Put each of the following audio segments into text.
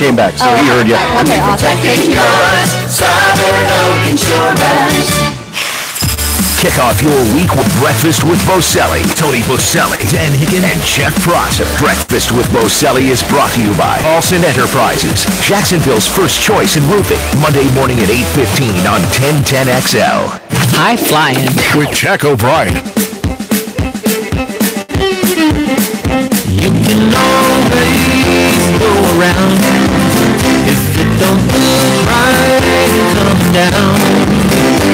came back, so he heard you. Okay, awesome. Kick off your week with Breakfast with Boselli, Tony Boselli, Dan Hicken, and Jeff Prosser. Breakfast with Boselli is brought to you by Olsen Enterprises, Jacksonville's first choice in roofing. Monday morning at 8:15 on 1010XL. High flying with Jack O'Brien. You can always go around. If it don't feel right, come down.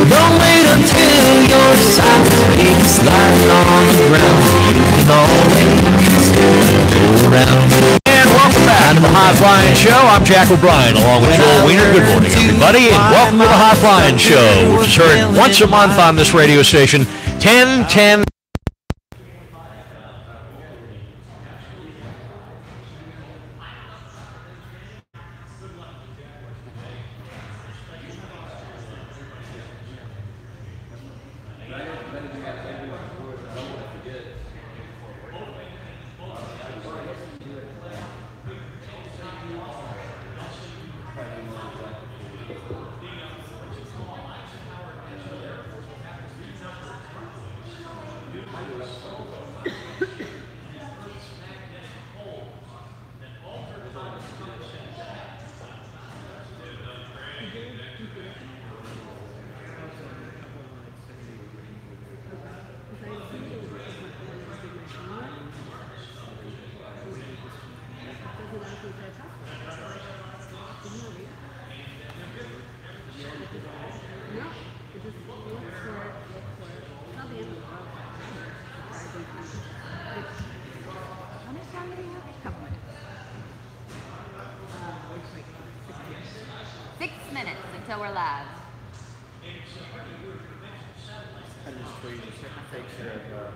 Don't wait until you're sideways, slide on the ground. You can always go around. And welcome back to the High Flying Show. I'm Jack O'Brien along with Joel Wiener. Good morning, everybody, and welcome to the High Flying Show, which is heard once a month on this radio station, 1010. Until we're live. I just tweeted a picture of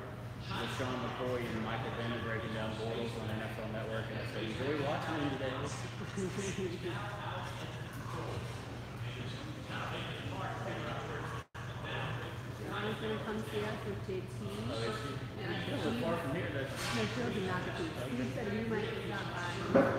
Sean McCoy and Michael Bennett breaking down Bortles on NFL Network, and I said, enjoy watching him today. John's going to come see us with JT. We're far from here. No, she'll be not the piece. He said you might stop by.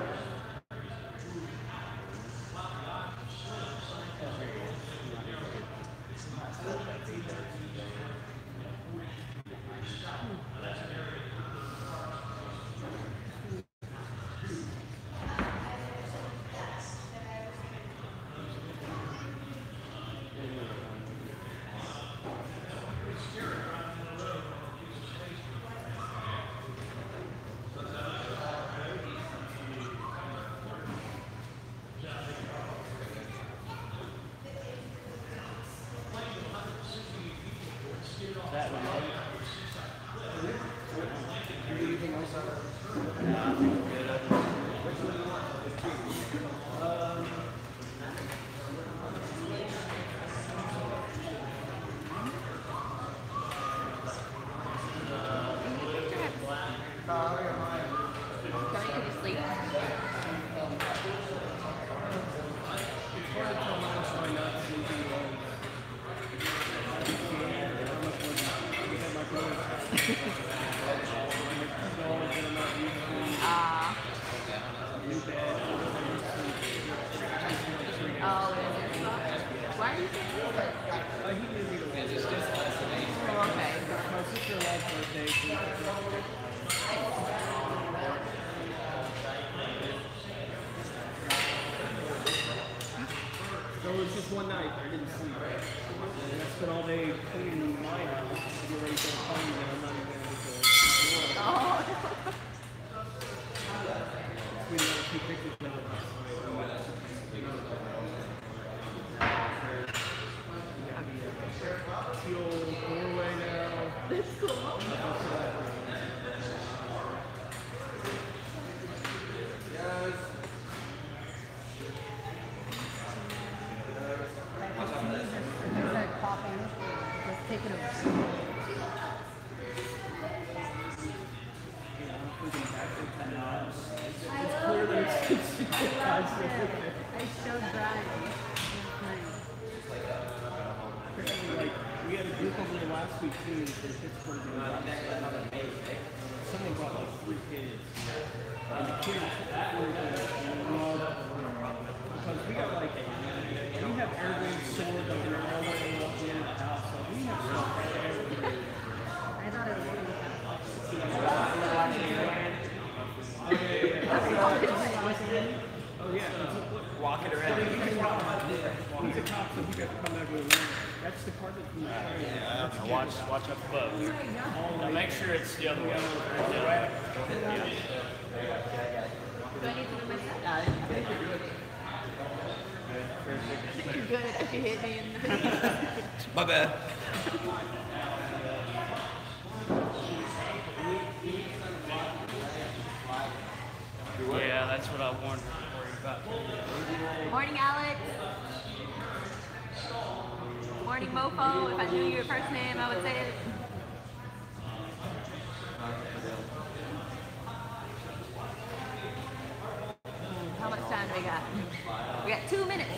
One night I didn't sleep. And I spent all day cleaning my house to get ready for the party that I'm not even going to get to. Oh. We got a few pictures of it last night. Teal doorway now. That's cool. We had a group over there last week too for Pittsburgh. Someone brought like 3 kids. And the kids love everybody's sore, don't know where they walk in and out. So we have stuff every day. I thought it was really Oh, yeah. Walk it around. He's a cop, so he got to come back with a ring. That's the part that's from the Now watch up above. Now make sure it's the other way. Yeah. Do I need to do my set? I think you're good. If you hit me in the My bad. Yeah, that's what I warned about. Morning, Alex. Morning, Mofo. If I knew your first name, I would say it. How much time do we got? We got 2 minutes.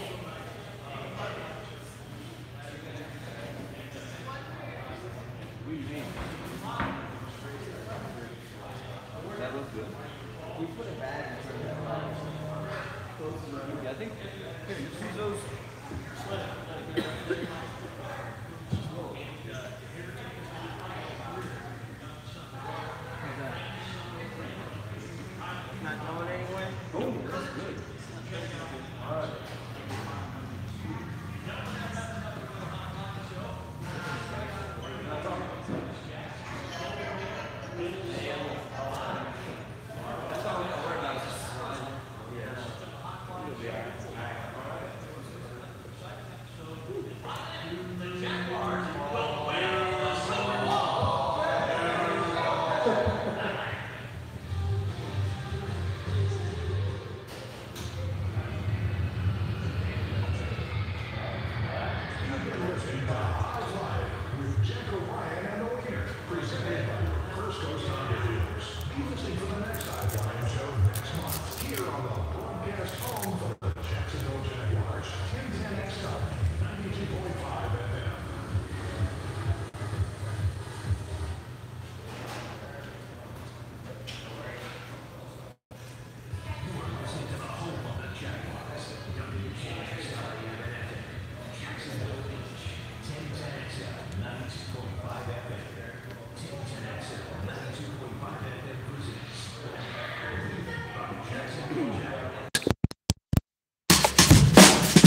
That looks good. We put a bag in front of that. I think. Here, you see those? not going anywhere. Oh, that's good. All right.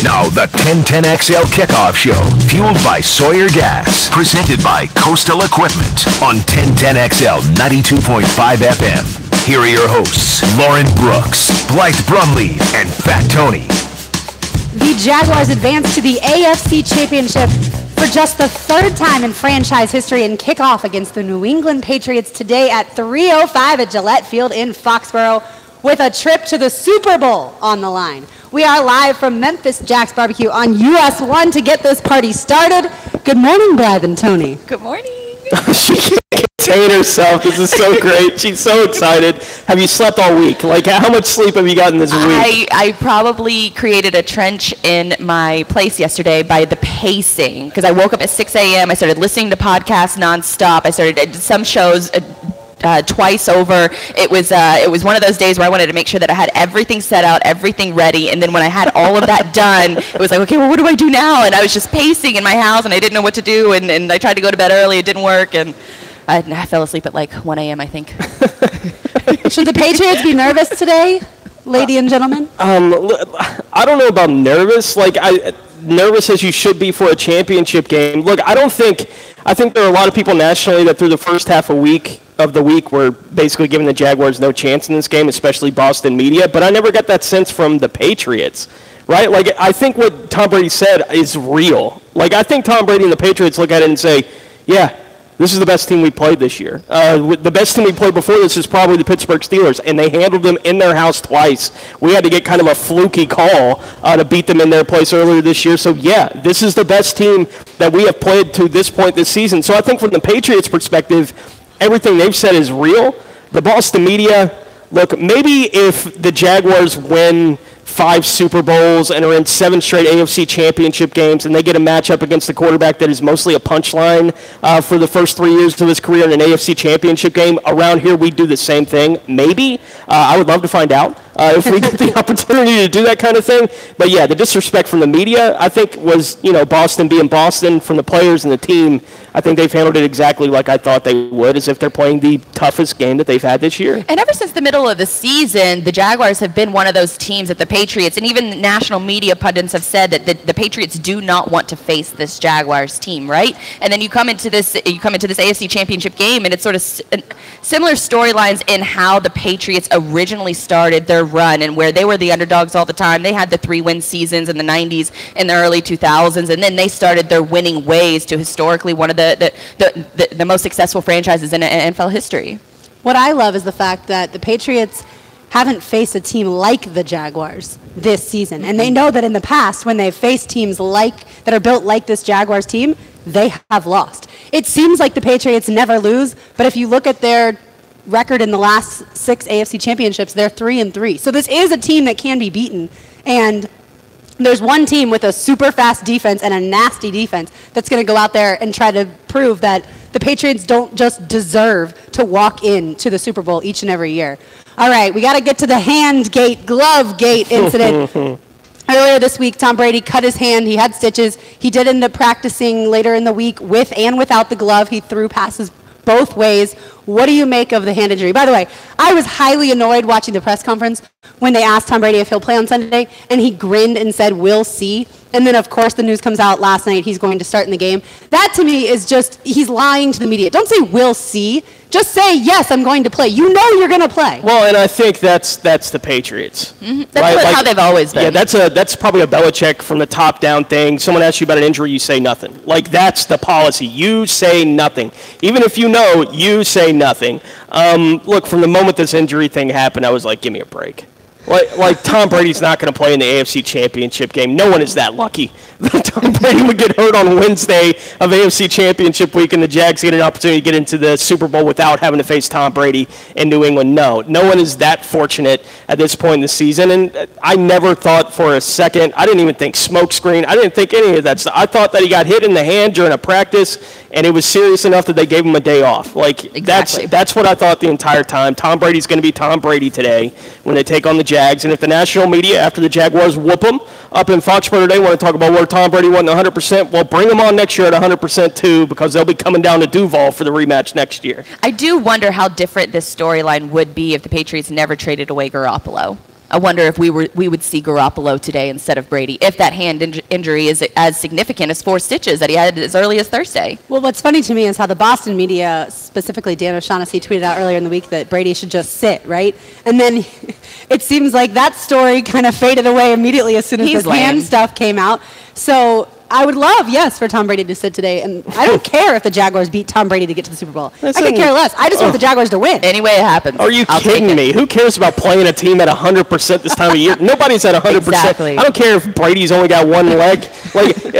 Now, the 1010XL Kickoff Show, fueled by Sawyer Gas, presented by Coastal Equipment on 1010XL 92.5 FM. Here are your hosts, Lauren Brooks, Blythe Brumleve, and Fat Tony. The Jaguars advance to the AFC Championship for just the third time in franchise history and kick off against the New England Patriots today at 3:05 at Gillette Field in Foxborough with a trip to the Super Bowl on the line. We are live from Memphis Jack's Barbecue on US 1 to get this party started. Good morning, Blythe and Tony. Good morning. She can't contain herself. This is so great. She's so excited. Have you slept all week? Like, how much sleep have you gotten this week? I probably created a trench in my place yesterday by the pacing, because I woke up at 6 a.m. I started listening to podcasts nonstop. I did some shows twice over. It was one of those days where I wanted to make sure that I had everything set out, everything ready, and then when I had all of that done, it was like, okay, well, what do I do now? And I was just pacing in my house, and I didn't know what to do, and I tried to go to bed early. It didn't work, and I fell asleep at like 1 a.m., I think. Should the Patriots be nervous today, ladies and gentlemen? I don't know about nervous. Nervous as you should be for a championship game. Look, I think there are a lot of people nationally that through the first half of the week were basically giving the Jaguars no chance in this game, especially Boston media, but I never got that sense from the Patriots, right? Like, I think what Tom Brady said is real. Like, I think Tom Brady and the Patriots look at it and say, yeah, this is the best team we played this year. The best team we played before this is probably the Pittsburgh Steelers, and they handled them in their house twice. We had to get kind of a fluky call to beat them in their place earlier this year. So, yeah, this is the best team that we have played to this point this season. So I think from the Patriots' perspective, everything they've said is real. The Boston media, look, maybe if the Jaguars win 5 Super Bowls and are in 7 straight AFC Championship games and they get a matchup against the quarterback that is mostly a punchline for the first 3 years of his career in an AFC Championship game, around here we do the same thing, maybe. I would love to find out if we get the opportunity to do that kind of thing. But yeah, the disrespect from the media, I think, was, Boston being Boston, from the players and the team. I think they've handled it exactly like I thought they would, as if they're playing the toughest game that they've had this year. And ever since the middle of the season, the Jaguars have been one of those teams that the Patriots, and even national media pundits have said that the Patriots do not want to face this Jaguars team, right? And then you come into this AFC Championship game, and it's sort of similar storylines in how the Patriots originally started their run, and where they were the underdogs all the time. They had the 3-win seasons in the 90s and the early 2000s, and then they started their winning ways to historically one of the most successful franchises in NFL history. What I love is the fact that the Patriots haven't faced a team like the Jaguars this season. And they know that in the past, when they've faced teams that are built like this Jaguars team, they have lost. It seems like the Patriots never lose, but if you look at their record in the last 6 AFC championships, they're 3-3. So this is a team that can be beaten. And there's one team with a super fast defense and a nasty defense that's going to go out there and try to prove that the Patriots don't just deserve to walk into the Super Bowl each and every year. All right, we got to get to the hand gate, glove gate incident. Earlier this week, Tom Brady cut his hand. He had stitches. He did end up practicing later in the week with and without the glove. He threw passes both ways. What do you make of the hand injury? By the way, I was highly annoyed watching the press conference when they asked Tom Brady if he'll play on Sunday, and he grinned and said, "We'll see." And then, of course, the news comes out last night he's going to start in the game. That, to me, is just, he's lying to the media. Don't say, "We'll see." Just say, "Yes, I'm going to play." You know you're going to play. Well, and I think that's the Patriots. Mm-hmm. That's how they've always been. Yeah, that's probably a Belichick from the top down thing. Someone asks you about an injury, you say nothing. Like, that's the policy. You say nothing. Even if you know, you say nothing. Look, from the moment this injury thing happened, I was like, give me a break. Like Tom Brady's not going to play in the AFC Championship game. No one is that lucky that Tom Brady would get hurt on Wednesday of AFC Championship week and the Jags get an opportunity to get into the Super Bowl without having to face Tom Brady in New England. No one is that fortunate at this point in the season. And I never thought for a second, I didn't even think smokescreen. I didn't think any of that stuff. I thought that he got hit in the hand during a practice, and it was serious enough that they gave him a day off. Exactly. That's what I thought the entire time. Tom Brady's going to be Tom Brady today when they take on the Jags. And if the national media, after the Jaguars whoop them up in Foxborough today, want to talk about where Tom Brady wasn't 100%, well, bring them on next year at 100% too, because they'll be coming down to Duval for the rematch next year. I do wonder how different this storyline would be if the Patriots never traded away Garoppolo. I wonder if we would see Garoppolo today instead of Brady, if that hand injury is as significant as 4 stitches that he had as early as Thursday. Well, what's funny to me is how the Boston media, specifically Dan O'Shaughnessy, tweeted out earlier in the week that Brady should just sit, right? And then it seems like that story kind of faded away immediately as soon as the hand stuff came out. So I would love, yes, for Tom Brady to sit today. And I don't care if the Jaguars beat Tom Brady to get to the Super Bowl. I could care less. I just want the Jaguars to win. Any way it happens. Are you kidding me? Who cares about playing a team at 100% this time of year? Nobody's at 100%. Exactly. I don't care if Brady's only got one leg.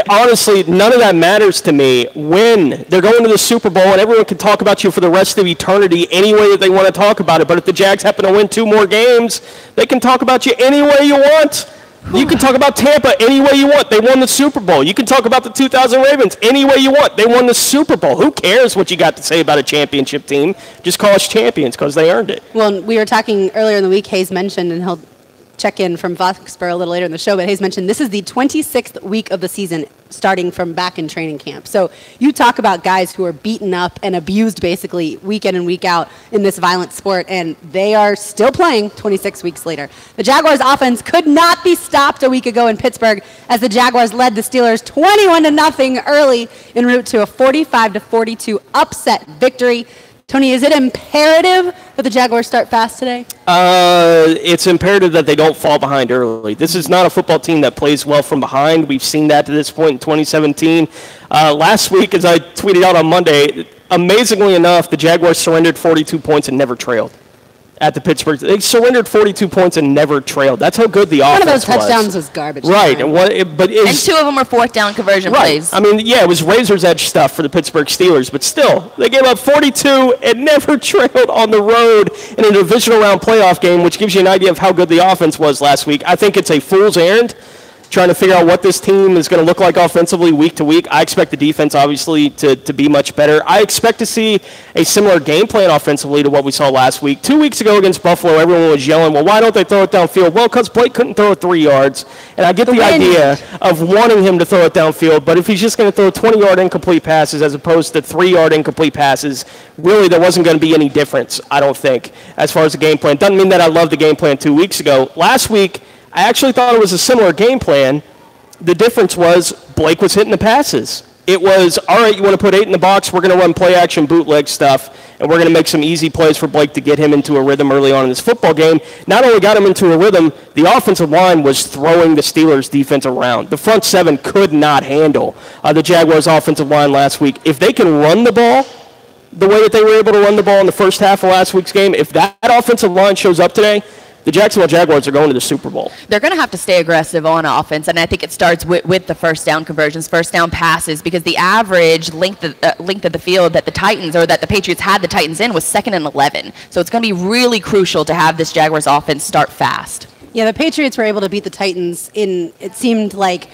Honestly, none of that matters to me. When they're going to the Super Bowl, and everyone can talk about you for the rest of eternity any way that they want to talk about it. But if the Jags happen to win 2 more games, they can talk about you any way you want. You can talk about Tampa any way you want. They won the Super Bowl. You can talk about the 2000 Ravens any way you want. They won the Super Bowl. Who cares what you got to say about a championship team? Just call us champions because they earned it. Well, we were talking earlier in the week, Hayes mentioned, and he'll check in from Foxborough a little later in the show, but Hayes mentioned this is the 26th week of the season starting from back in training camp. So you talk about guys who are beaten up and abused basically week in and week out in this violent sport, and they are still playing 26 weeks later. The Jaguars offense could not be stopped a week ago in Pittsburgh as the Jaguars led the Steelers 21-0 early en route to a 45-42 upset victory. Tony, is it imperative that the Jaguars start fast today? It's imperative that they don't fall behind early. This is not a football team that plays well from behind. We've seen that to this point in 2017. Last week, as I tweeted out on Monday, amazingly enough, the Jaguars surrendered 42 points and never trailed at the Pittsburgh. They surrendered 42 points and never trailed. That's how good the offense was. One of those touchdowns was garbage. Right. And 2 of them were 4th down conversion plays. I mean, yeah, it was razor's edge stuff for the Pittsburgh Steelers, but still, they gave up 42 and never trailed on the road in a divisional round playoff game, which gives you an idea of how good the offense was last week. I think it's a fool's errand. trying to figure out what this team is going to look like offensively week to week. I expect the defense, obviously, to be much better. I expect to see a similar game plan offensively to what we saw last week. 2 weeks ago against Buffalo, everyone was yelling, well, why don't they throw it downfield? Well, because Blake couldn't throw it 3 yards. And I get the idea of wanting him to throw it downfield, but if he's just going to throw 20-yard incomplete passes as opposed to 3-yard incomplete passes, really there wasn't going to be any difference, I don't think, as far as the game plan. Doesn't mean that I loved the game plan 2 weeks ago. Last week, I actually thought it was a similar game plan. The difference was Blake was hitting the passes. It was, all right, you want to put 8 in the box, we're going to run play-action bootleg stuff, and we're going to make some easy plays for Blake to get him into a rhythm early on in this football game. Not only got him into a rhythm, the offensive line was throwing the Steelers' defense around. The front seven could not handle the Jaguars' offensive line last week. If they can run the ball the way that they were able to run the ball in the first half of last week's game, if that offensive line shows up today, the Jacksonville Jaguars are going to the Super Bowl. They're going to have to stay aggressive on offense, and I think it starts with the first down conversions, first down passes, because the average length of the field that the Titans, or that the Patriots had the Titans in, was 2nd and 11. So it's going to be really crucial to have this Jaguars offense start fast. Yeah, the Patriots were able to beat the Titans in, it seemed like,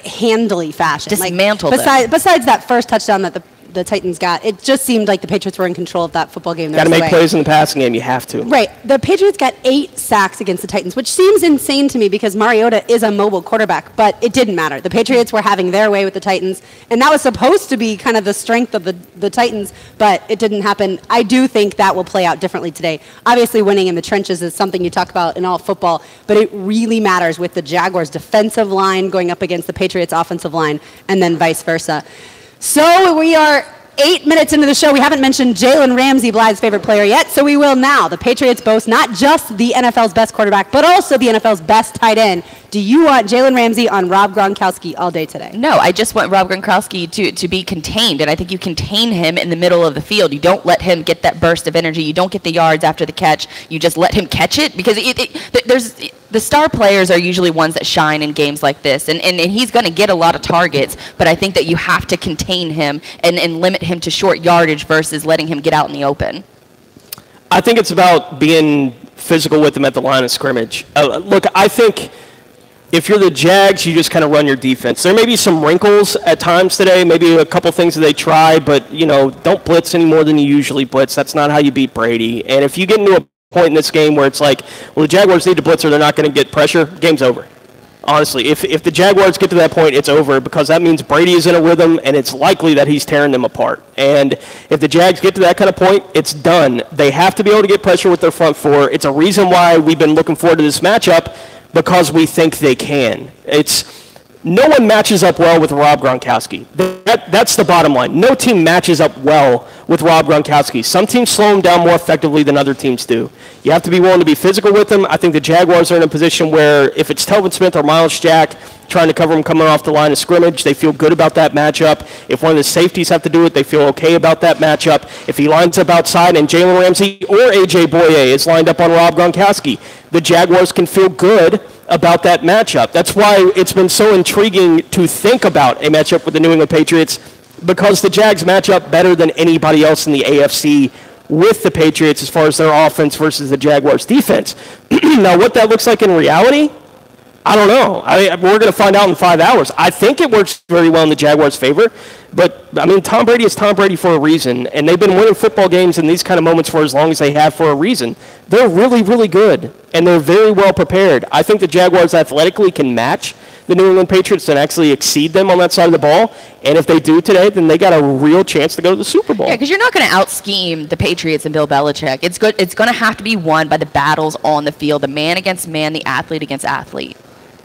handily fashion. Dismantled them. Besides that first touchdown that the Titans got, it just seemed like the Patriots were in control of that football game. Got to make plays in the passing game. You have to. Right. The Patriots got 8 sacks against the Titans, which seems insane to me because Mariota is a mobile quarterback, but it didn't matter. The Patriots were having their way with the Titans, and that was supposed to be kind of the strength of the Titans, but it didn't happen. I do think that will play out differently today. Obviously, winning in the trenches is something you talk about in all football, but it really matters with the Jaguars' defensive line going up against the Patriots' offensive line, and then vice versa. So we are 8 minutes into the show. We haven't mentioned Jalen Ramsey, Blythe's favorite player, yet, so we will now. The Patriots boast not just the NFL's best quarterback, but also the NFL's best tight end. Do you want Jalen Ramsey on Rob Gronkowski all day today? No, I just want Rob Gronkowski to be contained, and I think you contain him in the middle of the field. You don't let him get that burst of energy. You don't get the yards after the catch. You just let him catch it, because the star players are usually ones that shine in games like this, and he's going to get a lot of targets, but I think that you have to contain him and limit him to short yardage versus letting him get out in the open. I think it's about being physical with him at the line of scrimmage. Look, I think if you're the Jags, you just kind of run your defense. There may be some wrinkles at times today, maybe a couple things that they try, but, don't blitz any more than you usually blitz. That's not how you beat Brady. And if you get into a point in this game where it's like, well, the Jaguars need to blitz or they're not going to get pressure, game's over. Honestly, if the Jaguars get to that point, it's over, because that means Brady is in a rhythm, and it's likely that he's tearing them apart. And if the Jags get to that kind of point, it's done. They have to be able to get pressure with their front four. It's a reason why we've been looking forward to this matchup, because we think they can. No one matches up well with Rob Gronkowski. That's the bottom line. No team matches up well with Rob Gronkowski. Some teams slow him down more effectively than other teams do. You have to be willing to be physical with him. I think the Jaguars are in a position where if it's Telvin Smith or Miles Jack trying to cover him coming off the line of scrimmage, they feel good about that matchup. If one of the safeties have to do it, they feel okay about that matchup. If he lines up outside and Jalen Ramsey or A.J. Boye is lined up on Rob Gronkowski, the Jaguars can feel good about that matchup. That's why it's been so intriguing to think about a matchup with the New England Patriots, because the Jags match up better than anybody else in the AFC with the Patriots as far as their offense versus the Jaguars' defense. Now, what that looks like in reality, I don't know. We're going to find out in 5 hours. I think it works very well in the Jaguars' favor, but, Tom Brady is Tom Brady for a reason, and they've been winning football games in these kind of moments for as long as they have for a reason. They're really, really good, and they're very well prepared. I think the Jaguars athletically can match the New England Patriots and actually exceed them on that side of the ball, and if they do today, then they got a real chance to go to the Super Bowl. Yeah, because you're not going to out-scheme the Patriots and Bill Belichick. It's going to have to be won by the battles on the field, the man against man, the athlete against athlete.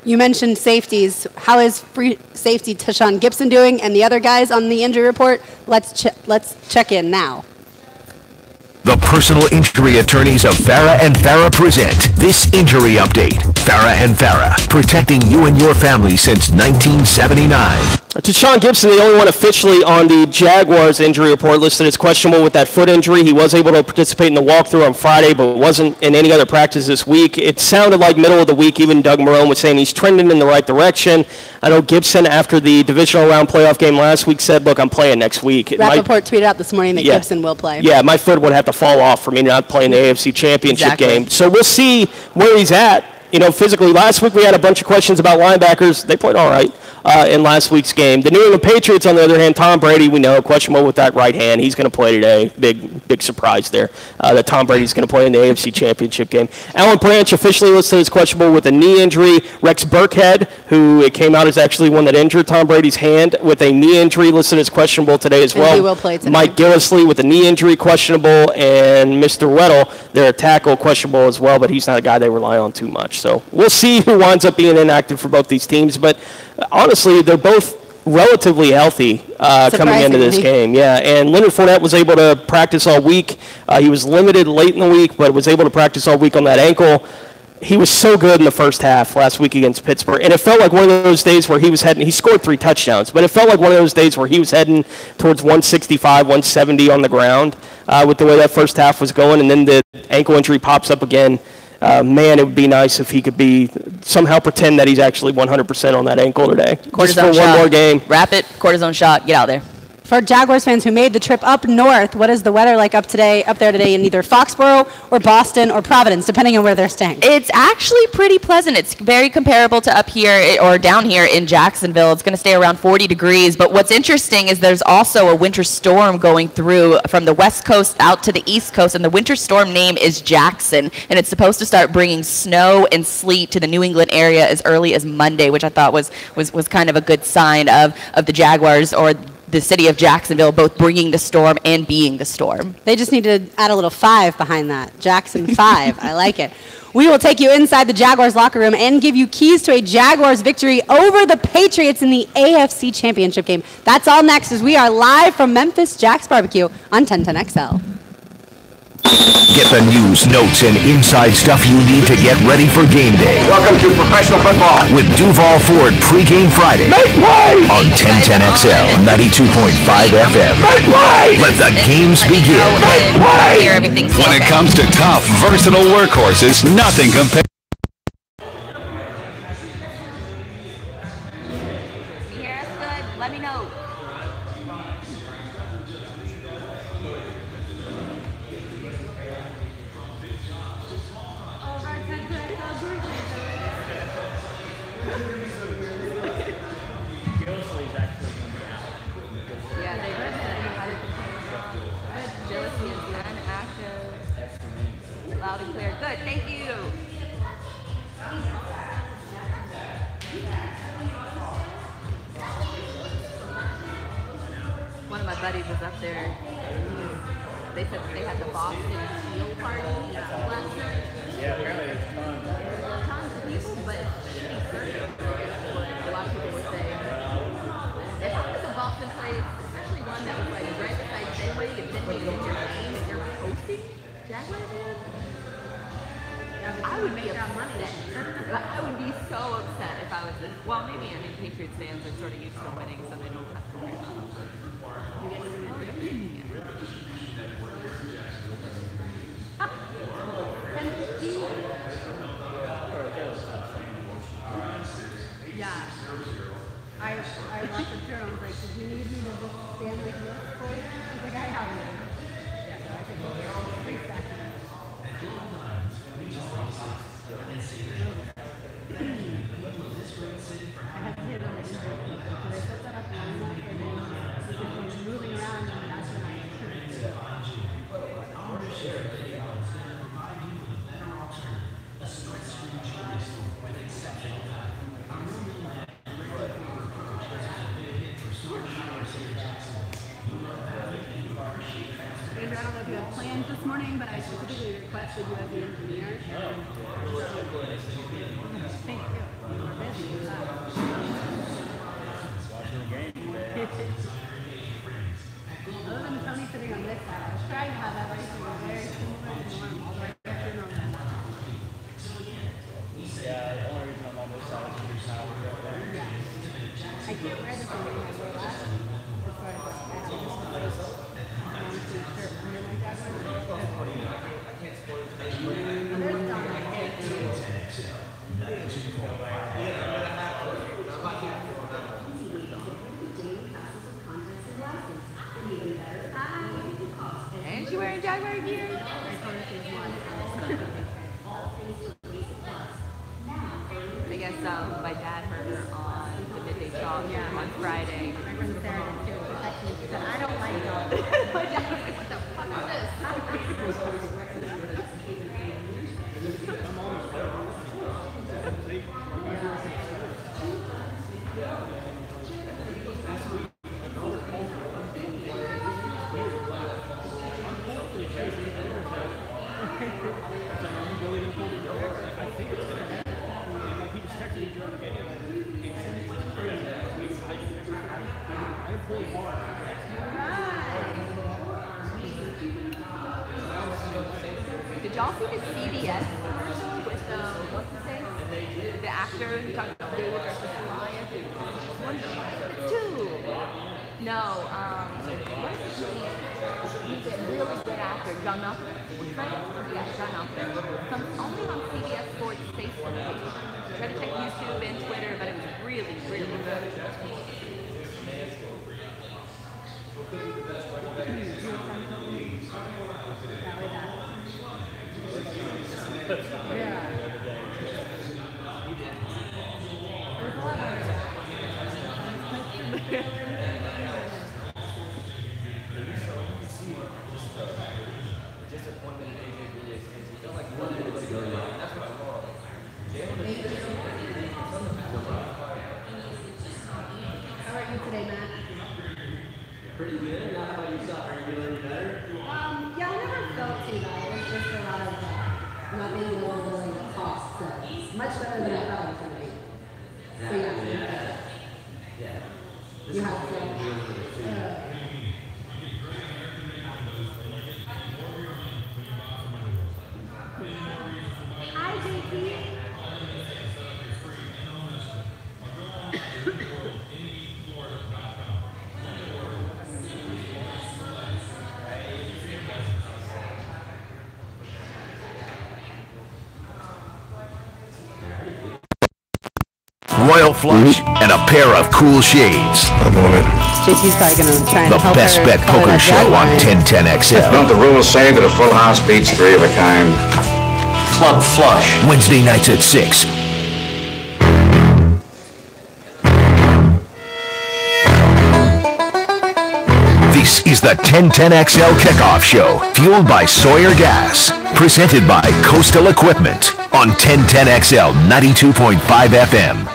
You mentioned safeties. How is free safety Tashawn Gibson doing and the other guys on the injury report? Let's check in now. The personal injury attorneys of Farah and Farah present this injury update. Farah and Farah, protecting you and your family since 1979. Tashawn Gibson, the only one officially on the Jaguars injury report, listed as questionable with that foot injury. He was able to participate in the walkthrough on Friday, but wasn't in any other practice this week. It sounded like middle of the week. Even Doug Marrone was saying he's trending in the right direction. I know Gibson, after the divisional round playoff game last week, said, look, I'm playing next week. Rappaport tweeted out this morning that Gibson will play. Yeah, my foot would have to fall off for me not playing the AFC Championship game. So we'll see where he's at physically. Last week we had a bunch of questions about linebackers. They played all right in last week's game. The New England Patriots, on the other hand, Tom Brady, we know, questionable with that right hand. He's going to play today. Big surprise there that Tom Brady's going to play in the AFC Championship game. Alan Branch officially listed as questionable with a knee injury. Rex Burkhead, who it came out as actually one that injured Tom Brady's hand with a knee injury, listed as questionable today as well. And he will play today. Mike Gillisley with a knee injury, questionable, and Mr. Weddle, their tackle, questionable as well, but he's not a guy they rely on too much. So we'll see who winds up being inactive for both these teams. But honestly, they're both relatively healthy coming into this game. Yeah, and Leonard Fournette was able to practice all week. He was limited late in the week, but was able to practice all week on that ankle. He was so good in the first half last week against Pittsburgh, and it felt like one of those days where he was heading. He scored 3 touchdowns, but it felt like one of those days where he was heading towards 165, 170 on the ground with the way that first half was going, and then the ankle injury pops up again. Man, it would be nice if he could somehow pretend that he's actually 100% on that ankle today. Cortisone just for shot. one more game. Rapid cortisone shot. Get out there. For Jaguars fans who made the trip up north, what is the weather like up there today in either Foxborough or Boston or Providence, depending on where they're staying? It's actually pretty pleasant. It's very comparable to up here or down here in Jacksonville. It's going to stay around 40 degrees. But what's interesting is there's also a winter storm going through from the west coast out to the east coast, and the winter storm name is Jackson, and it's supposed to start bringing snow and sleet to the New England area as early as Monday, which I thought was kind of a good sign of the Jaguars or the city of Jacksonville both bringing the storm and being the storm. They just need to add a little 5 behind that. Jackson 5. I like it. We will take you inside the Jaguars locker room and give you keys to a Jaguars victory over the Patriots in the AFC Championship game. That's all next as we are live from Memphis Jack's Barbecue on 1010XL. Get the news, notes, and inside stuff you need to get ready for game day. Welcome to professional football. With Duval Ford Pre-Game Friday. Make way! On 1010XL, 92.5 FM. Make way! Let the games begin. Make way! When it comes to tough, versatile workhorses, nothing compares. Let me know. Loud and clear. Good. Thank you. One of my buddies was up there. They said they had the Boston Steel Party last night. Yeah, apparently there's tons. Tons of people, but shitty service. A lot of people were saying. If I was a Boston place, especially one that was like right beside Fenway and Fenway is your name and you're hosting Jaguars fans, I would be upset. I would be so upset if I was this. Well, maybe Patriots fans are sort of used to winning, so they don't have to worry about it. Yeah. I watched the turn. I was like, did you need me to just stand like this for you? He's like, I have it. Yeah, so I could pretty fast. I have to hit on it because I set that up and then he's moving around and that's when I I don't know if you have plans this morning, but I specifically requested you as the engineer. Thank you. We're busy. Watching the game today. Other than Tony sitting on this side, I was trying to have everything very similar and normal. Right there, normal. Yeah, the only reason I'm on this side is because you're south right there. Yeah. I can't wear this one when I go last. As far as I have just a nice shirt under my jacket. There's Don. And she wearing Jaguar gear? Friday. My friend Sarah did too. She texted me. She said, I don't like it. My dad was like, what the fuck is this? Did y'all see the CBS commercial with what's his name? The actor who talked about David versus Goliath? Two. No, what is his name? He's a really good actor, John Malkovich. Yeah, John Malkovich. Only on CBS Sports Facebook page. Try to check YouTube and Twitter, but it was really, really good. How are you today, Matt? Pretty good. How about yourself? Are you feeling better? Yeah, I never felt too bad. It was just a lot of not being able to really talk. So much better than I thought it was going to be. So yeah. You have to. Hi, JP. Royal flush and a pair of cool shades. JP's probably going to try and The help best her bet color poker that show on Jaguar. 1010XL. Don't the rules say that a full house beats three of a kind? Club Flush. Wednesday nights at 6. This is the 1010XL Kickoff Show, fueled by Sawyer Gas. Presented by Coastal Equipment on 1010XL 92.5 FM.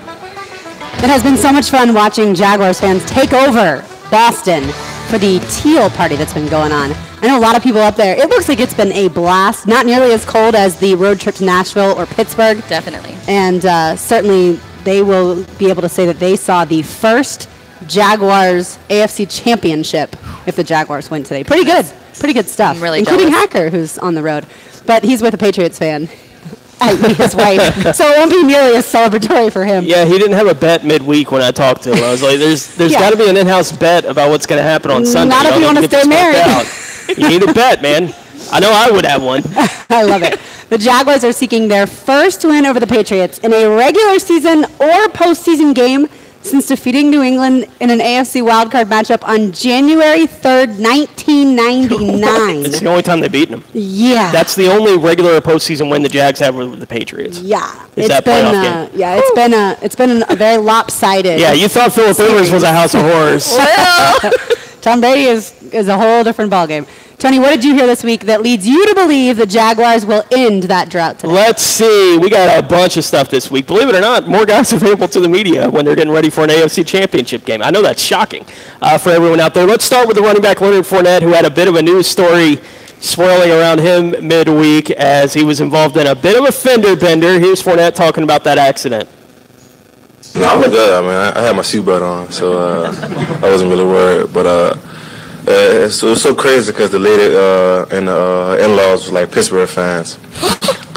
It has been so much fun watching Jaguars fans take over Boston for the teal party that's been going on. I know a lot of people up there. It looks like it's been a blast. Not nearly as cold as the road trip to Nashville or Pittsburgh. Definitely. And certainly they will be able to say that they saw the first Jaguars AFC Championship if the Jaguars win today. Pretty good. Pretty good stuff. I'm really including jealous. Hacker, who's on the road. But he's with a Patriots fan. His wife. So it won't be nearly as celebratory for him. Yeah, he didn't have a bet midweek when I talked to him. I was like, there's Yeah. got to be an in-house bet about what's going to happen on Sunday. Not if you Y'all want to need get stay this worked married. out. You need a bet, man. I know I would have one. I love it. The Jaguars are seeking their first win over the Patriots in a regular season or postseason game since defeating New England in an AFC wildcard matchup on January 3rd, 1999. It's the only time they've beaten them. Yeah. That's the only regular postseason win the Jags have with the Patriots. Yeah. Is that playoff game? Yeah, it's been a very lopsided. Yeah, you thought Philip Rivers was a house of horrors. Well, Tom Brady is a whole different ballgame. Tony, what did you hear this week that leads you to believe the Jaguars will end that drought today? Let's see. We got a bunch of stuff this week. Believe it or not, more guys available to the media when they're getting ready for an AFC Championship game. I know that's shocking for everyone out there. Let's start with the running back Leonard Fournette, who had a bit of a news story swirling around him midweek as he was involved in a bit of a fender bender. Here's Fournette talking about that accident. No, I was good. I mean, I had my seatbelt on, so I wasn't really worried. But it was so crazy because the lady and the in-laws was like Pittsburgh fans.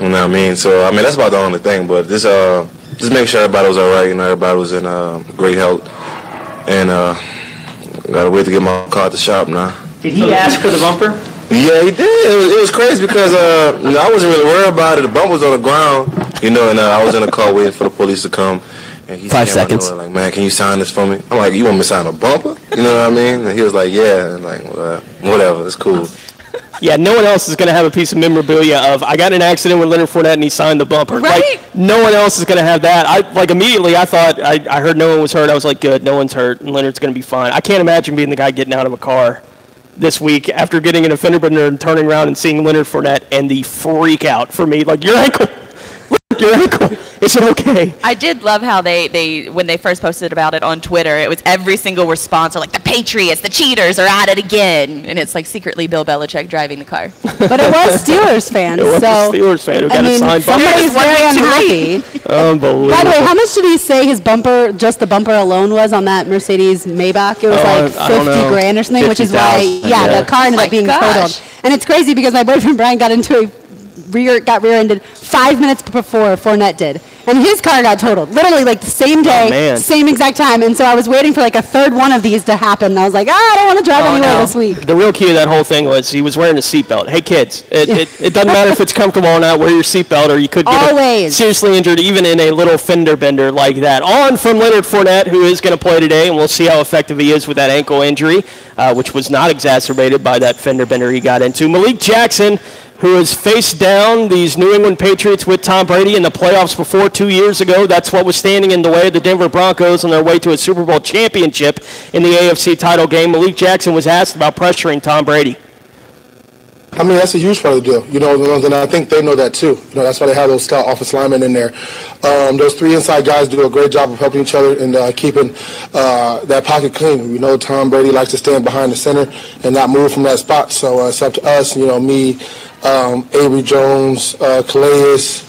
You know what I mean? So, I mean, that's about the only thing. But just make sure everybody was all right. You know, everybody was in great health. And got to wait to get my car at the shop now. Did he ask for the bumper? Yeah, he did. It was crazy because you know, I wasn't really worried about it. The bumper was on the ground, you know, and I was in the car waiting for the police to come. And he 5 came out the seconds. door like, man, can you sign this for me? I'm like, you want me to sign a bumper? You know what I mean? And he was like, yeah. And like, whatever, it's cool. Yeah, no one else is going to have a piece of memorabilia of, I got in an accident with Leonard Fournette and he signed the bumper. Right? Like, no one else is going to have that. Immediately I thought, I heard no one was hurt. I was like, good, no one's hurt, and Leonard's going to be fine. I can't imagine being the guy getting out of a car this week after getting in a fender bender and turning around and seeing Leonard Fournette and the freak out for me. Like, your ankle. Your ankle. Is it okay? I did love how they when they first posted about it on Twitter, it was every single response like the Patriots, the cheaters are at it again, and it's like secretly Bill Belichick driving the car. But it was Steelers fans. It was a Steelers fan who got a signed bumper. Somebody's very unhappy. Unbelievable. By the way, how much did he say his bumper, just the bumper alone, was on that Mercedes Maybach? It was like 50 grand or something, which is why, the car ended up being totaled. And it's crazy because my boyfriend Brian got rear-ended 5 minutes before Fournette did. And his car got totaled. Literally, like, the same day, same exact time. And so I was waiting for, like, a third one of these to happen. And I was like, I don't want to drive anywhere this week. The real key to that whole thing was he was wearing a seatbelt. Hey, kids, it doesn't matter if it's comfortable or not. Wear your seatbelt or you could get seriously injured even in a little fender bender like that. On from Leonard Fournette, who is going to play today, and we'll see how effective he is with that ankle injury, which was not exacerbated by that fender bender he got into. Malik Jackson, who has faced down these New England Patriots with Tom Brady in the playoffs before 2 years ago. That's what was standing in the way of the Denver Broncos on their way to a Super Bowl championship in the AFC title game. Malik Jackson was asked about pressuring Tom Brady. I mean, that's a huge part of the deal, and I think they know that too. That's why they have those scout offensive linemen in there. Those three inside guys do a great job of helping each other and keeping that pocket clean. We know Tom Brady likes to stand behind the center and not move from that spot, so it's up to us, me, Avery Jones, Calais,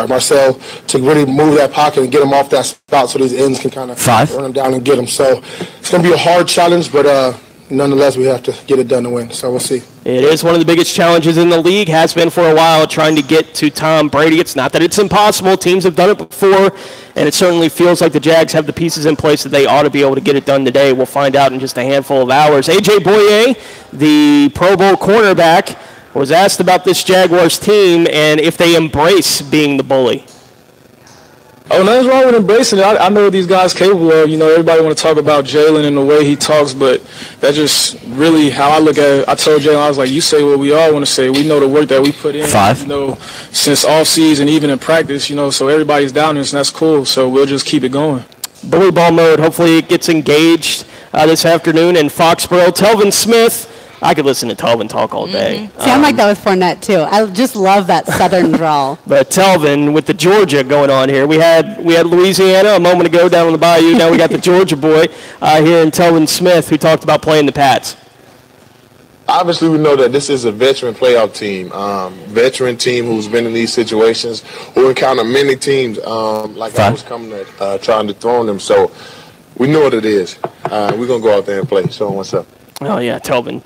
Marcel, to really move that pocket and get him off that spot so these ends can kind of run them down and get them. So it's going to be a hard challenge, but nonetheless, we have to get it done to win, so we'll see. It is one of the biggest challenges in the league, has been for a while, trying to get to Tom Brady. It's not that it's impossible. Teams have done it before, and it certainly feels like the Jags have the pieces in place that they ought to be able to get it done today. We'll find out in just a handful of hours. A.J. Boye, the Pro Bowl cornerback, was asked about this Jaguars team and if they embrace being the bully. Oh, nothing's wrong with embracing it. I know what these guys are capable of. Everybody want to talk about Jalen and the way he talks, but that's just really how I look at it. I told Jalen, I was like, you say what we all want to say. We know the work that we put in, since off season, even in practice, so everybody's down this, and that's cool. So we'll just keep it going. Bully ball mode. Hopefully it gets engaged this afternoon in Foxborough. Telvin Smith. I could listen to Telvin talk all day. See, I'm like that with Fournette, too. I just love that southern drawl. But Telvin, with the Georgia going on here, we had Louisiana a moment ago down on the bayou. Now we got the Georgia boy here in Telvin Smith, who talked about playing the Pats. Obviously, we know that this is a veteran playoff team, veteran team who's been in these situations, who encounter many teams like I was coming at trying to throw them. So we know what it is. We're going to go out there and play. Show them what's up. Oh, yeah, Telvin.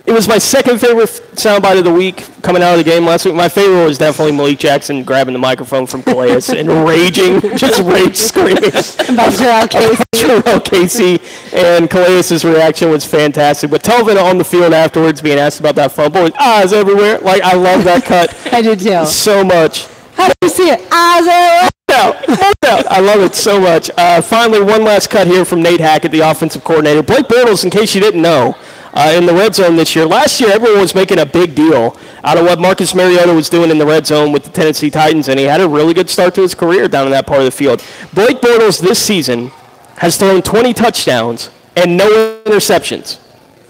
It was my second favorite soundbite of the week coming out of the game last week. My favorite was definitely Malik Jackson grabbing the microphone from Calais and raging, just rage screaming. About Jarrell Casey. And Calais' reaction was fantastic. But Telvin on the field afterwards being asked about that fumble with eyes everywhere. Like, I love that cut. I did too. So much. How do you see it? Eyes everywhere. I love it so much. Finally, one last cut here from Nate Hackett, the offensive coordinator. Blake Bortles, in case you didn't know, in the red zone this year. Last year, everyone was making a big deal out of what Marcus Mariota was doing in the red zone with the Tennessee Titans, and he had a really good start to his career down in that part of the field. Blake Bortles this season has thrown 20 touchdowns and no interceptions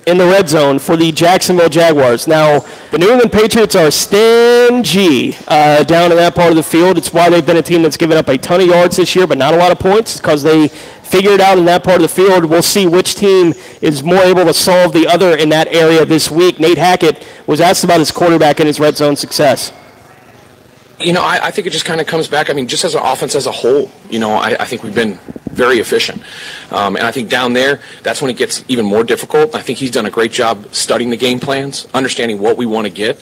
in the red zone for the Jacksonville Jaguars. Now, the New England Patriots are stingy down in that part of the field. It's why they've been a team that's given up a ton of yards this year, but not a lot of points, because they figure it out in that part of the field. We'll see which team is more able to solve the other in that area this week. Nate Hackett was asked about his quarterback and his red zone success. I think it just kind of comes back. Just as an offense as a whole, I think we've been very efficient. And I think down there, that's when it gets even more difficult. I think he's done a great job studying the game plans, understanding what we want to get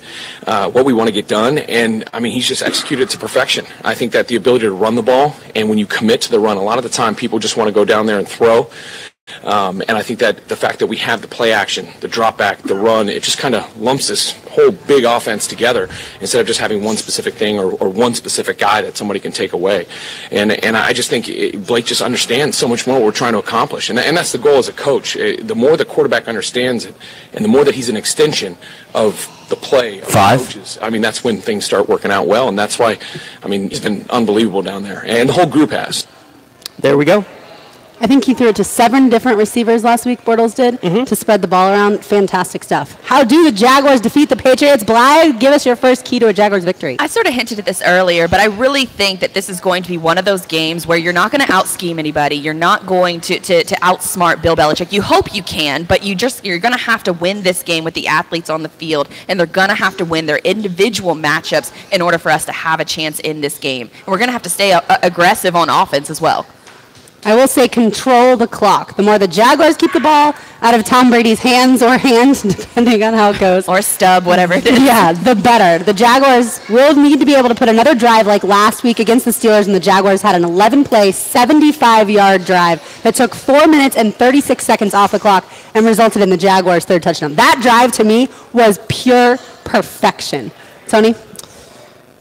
done. And, he's just executed to perfection. I think that the ability to run the ball, and when you commit to the run, a lot of the time people just want to go down there and throw. And I think that the fact that we have the play action, the drop back, the run, it just kind of lumps this whole big offense together instead of just having one specific thing or one specific guy that somebody can take away. And I just think Blake just understands so much more what we're trying to accomplish. And that's the goal as a coach. The more the quarterback understands it and the more that he's an extension of the play of the coaches, I mean, that's when things start working out well. And that's why, I mean, he's been unbelievable down there. And the whole group has. There we go. I think he threw it to 7 different receivers last week, Bortles did, to spread the ball around. Fantastic stuff. How do the Jaguars defeat the Patriots? Blythe, give us your first key to a Jaguars victory. I sort of hinted at this earlier, but I really think that this is going to be one of those games where you're not going to out-scheme anybody. You're not going to outsmart Bill Belichick. You hope you can, but you're going to have to win this game with the athletes on the field, and they're going to have to win their individual matchups in order for us to have a chance in this game. And we're going to have to stay aggressive on offense as well. I will say control the clock. The more the Jaguars keep the ball out of Tom Brady's hands or hand, depending on how it goes. Or stub, whatever it is. Yeah, the better. The Jaguars will need to be able to put another drive like last week against the Steelers, and the Jaguars had an 11-play, 75-yard drive that took 4 minutes and 36 seconds off the clock and resulted in the Jaguars' third touchdown. That drive, to me, was pure perfection. Tony?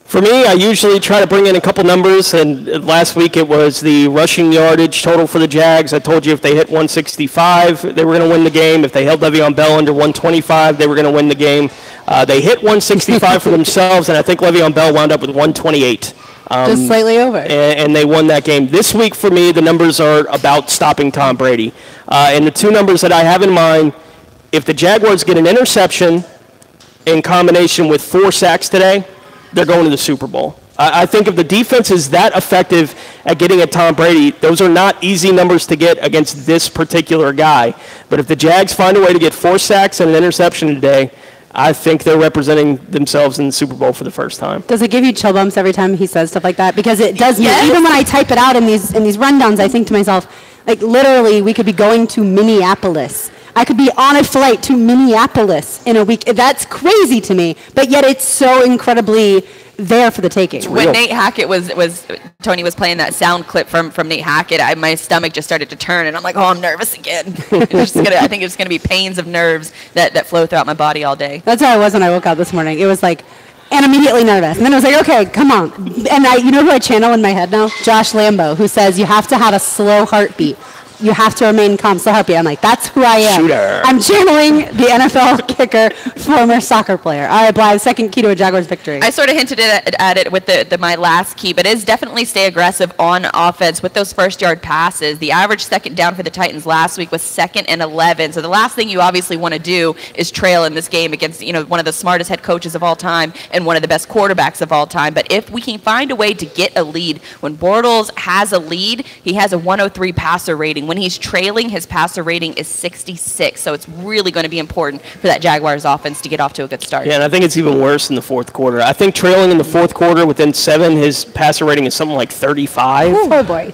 For me, I usually try to bring in a couple numbers, and last week it was the rushing yardage total for the Jags. I told you if they hit 165, they were going to win the game. If they held Le'Veon Bell under 125, they were going to win the game. They hit 165 for themselves, and I think Le'Veon Bell wound up with 128. Just slightly over. And they won that game. This week, for me, the numbers are about stopping Tom Brady. And the two numbers that I have in mind, if the Jaguars get an interception in combination with 4 sacks today, they're going to the Super Bowl. I think if the defense is that effective at getting at Tom Brady, those are not easy numbers to get against this particular guy. But if the Jags find a way to get 4 sacks and an interception today, I think they're representing themselves in the Super Bowl for the first time. Does it give you chill bumps every time he says stuff like that? Because it does me. Even when I type it out in these rundowns, I think to myself, like literally we could be going to Minneapolis. I could be on a flight to Minneapolis in a week. That's crazy to me, but yet it's so incredibly there for the taking. When Nate Hackett Tony was playing that sound clip from Nate Hackett, my stomach just started to turn, and I'm like, oh, I'm nervous again. I think it's going to be pains of nerves that flow throughout my body all day. That's how I was when I woke up this morning. It was like, and immediately nervous. And then I was like, okay, come on. And you know who I channel in my head now? Josh Lambo, who says you have to have a slow heartbeat. You have to remain calm, so happy. I'm like, that's who I am. Shooter. I'm channeling the NFL kicker, former soccer player. All right, Blythe, second key to a Jaguars victory. I sort of hinted at it with my last key, but it is definitely stay aggressive on offense with those first-yard passes. The average second down for the Titans last week was 2nd and 11. So the last thing you obviously want to do is trail in this game against one of the smartest head coaches of all time and one of the best quarterbacks of all time. But if we can find a way to get a lead, when Bortles has a lead, he has a 103 passer rating. When he's trailing, his passer rating is 66. So it's really going to be important for that Jaguars offense to get off to a good start. Yeah, and I think it's even worse in the fourth quarter. I think trailing in the fourth quarter within 7, his passer rating is something like 35. Oh, boy.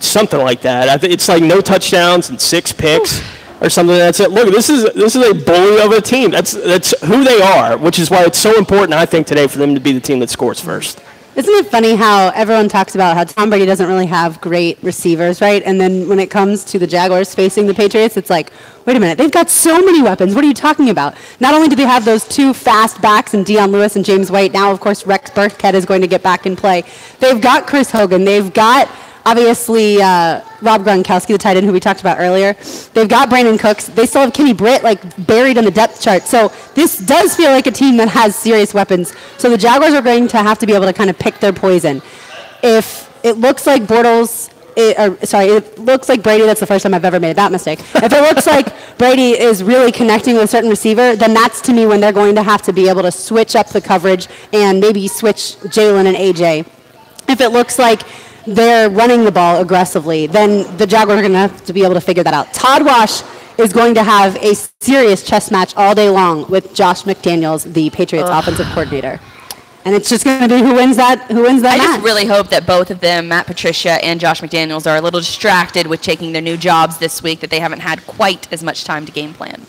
Something like that. I think it's like no touchdowns and 6 picks. Or something. That's it. Look, this is a bully of a team. That's who they are, which is why it's so important, I think, today for them to be the team that scores first. Isn't it funny how everyone talks about how Tom Brady doesn't really have great receivers, right? And then when it comes to the Jaguars facing the Patriots, it's like, wait a minute, they've got so many weapons. What are you talking about? Not only do they have those 2 fast backs in Deion Lewis and James White, now, of course, Rex Burkhead is going to get back in play. They've got Chris Hogan. They've got, obviously, Rob Gronkowski, the tight end who we talked about earlier. They've got Brandon Cooks. They still have Kenny Britt buried in the depth chart. So this does feel like a team that has serious weapons. So the Jaguars are going to have to be able to kind of pick their poison. If it looks like it looks like Brady, that's the first time I've ever made that mistake. If it looks like Brady is really connecting with a certain receiver, then that's to me when they're going to have to be able to switch up the coverage and maybe switch Jalen and AJ. If it looks like they're running the ball aggressively, then the Jaguars are going to have to be able to figure that out. Todd Wash is going to have a serious chess match all day long with Josh McDaniels, the Patriots offensive coordinator. And it's just going to be who wins that match. I just really hope that both of them, Matt Patricia and Josh McDaniels, are a little distracted with taking their new jobs this week, that they haven't had quite as much time to game plan.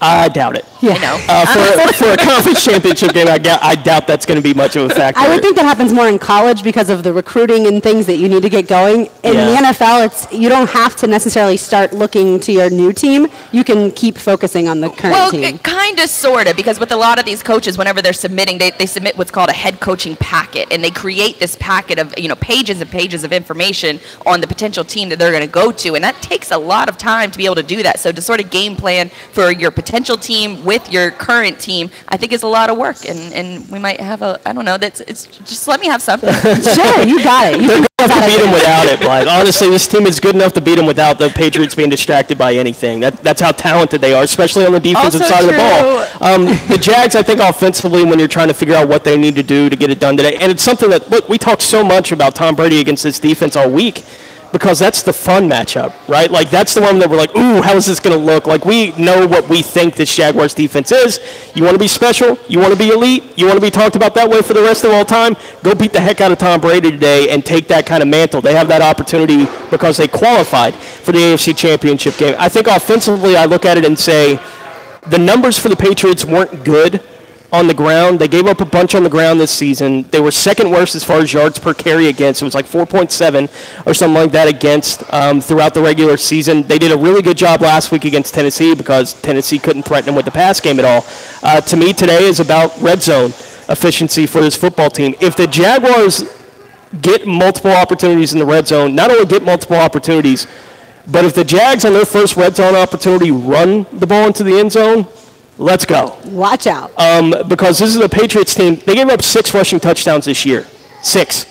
I doubt it. Yeah. I know. For a conference championship game, I doubt that's going to be much of a factor. I would think that happens more in college because of the recruiting and things that you need to get going. In the NFL, you don't have to necessarily start looking to your new team. You can keep focusing on the current team. Well, kind of, sort of, because with a lot of these coaches, whenever they're submitting, they submit what's called a head coaching packet, and they create this packet of pages and pages of information on the potential team that they're going to go to, and that takes a lot of time to be able to do that. So to sort of game plan for your potential team with your current team, I think is a lot of work, and we might have it's just let me have something. Sure, you got it. You can beat them without it, Blythe. Honestly, this team is good enough to beat them without the Patriots being distracted by anything. That's how talented they are, especially on the defensive side of the ball. The Jags, I think offensively, when you're trying to figure out what they need to do to get it done today, and it's something that, look, we talked so much about Tom Brady against this defense all week, because that's the fun matchup, right? Like, that's the one that we're like, ooh, how is this going to look? Like, we know what we think this Jaguars defense is. You want to be special? You want to be elite? You want to be talked about that way for the rest of all time? Go beat the heck out of Tom Brady today and take that kind of mantle. They have that opportunity because they qualified for the AFC Championship game. I think offensively, I look at it and say the numbers for the Patriots weren't good on the ground. They gave up a bunch on the ground this season. They were second worst as far as yards per carry against. It was like 4.7 or something like that against throughout the regular season. They did a really good job last week against Tennessee because Tennessee couldn't threaten them with the pass game at all. To me, today is about red zone efficiency for this football team. If the Jaguars get multiple opportunities in the red zone, not only get multiple opportunities, but if the Jags on their first red zone opportunity run the ball into the end zone, let's go. Watch out. Because this is a Patriots team. They gave up 6 rushing touchdowns this year. 6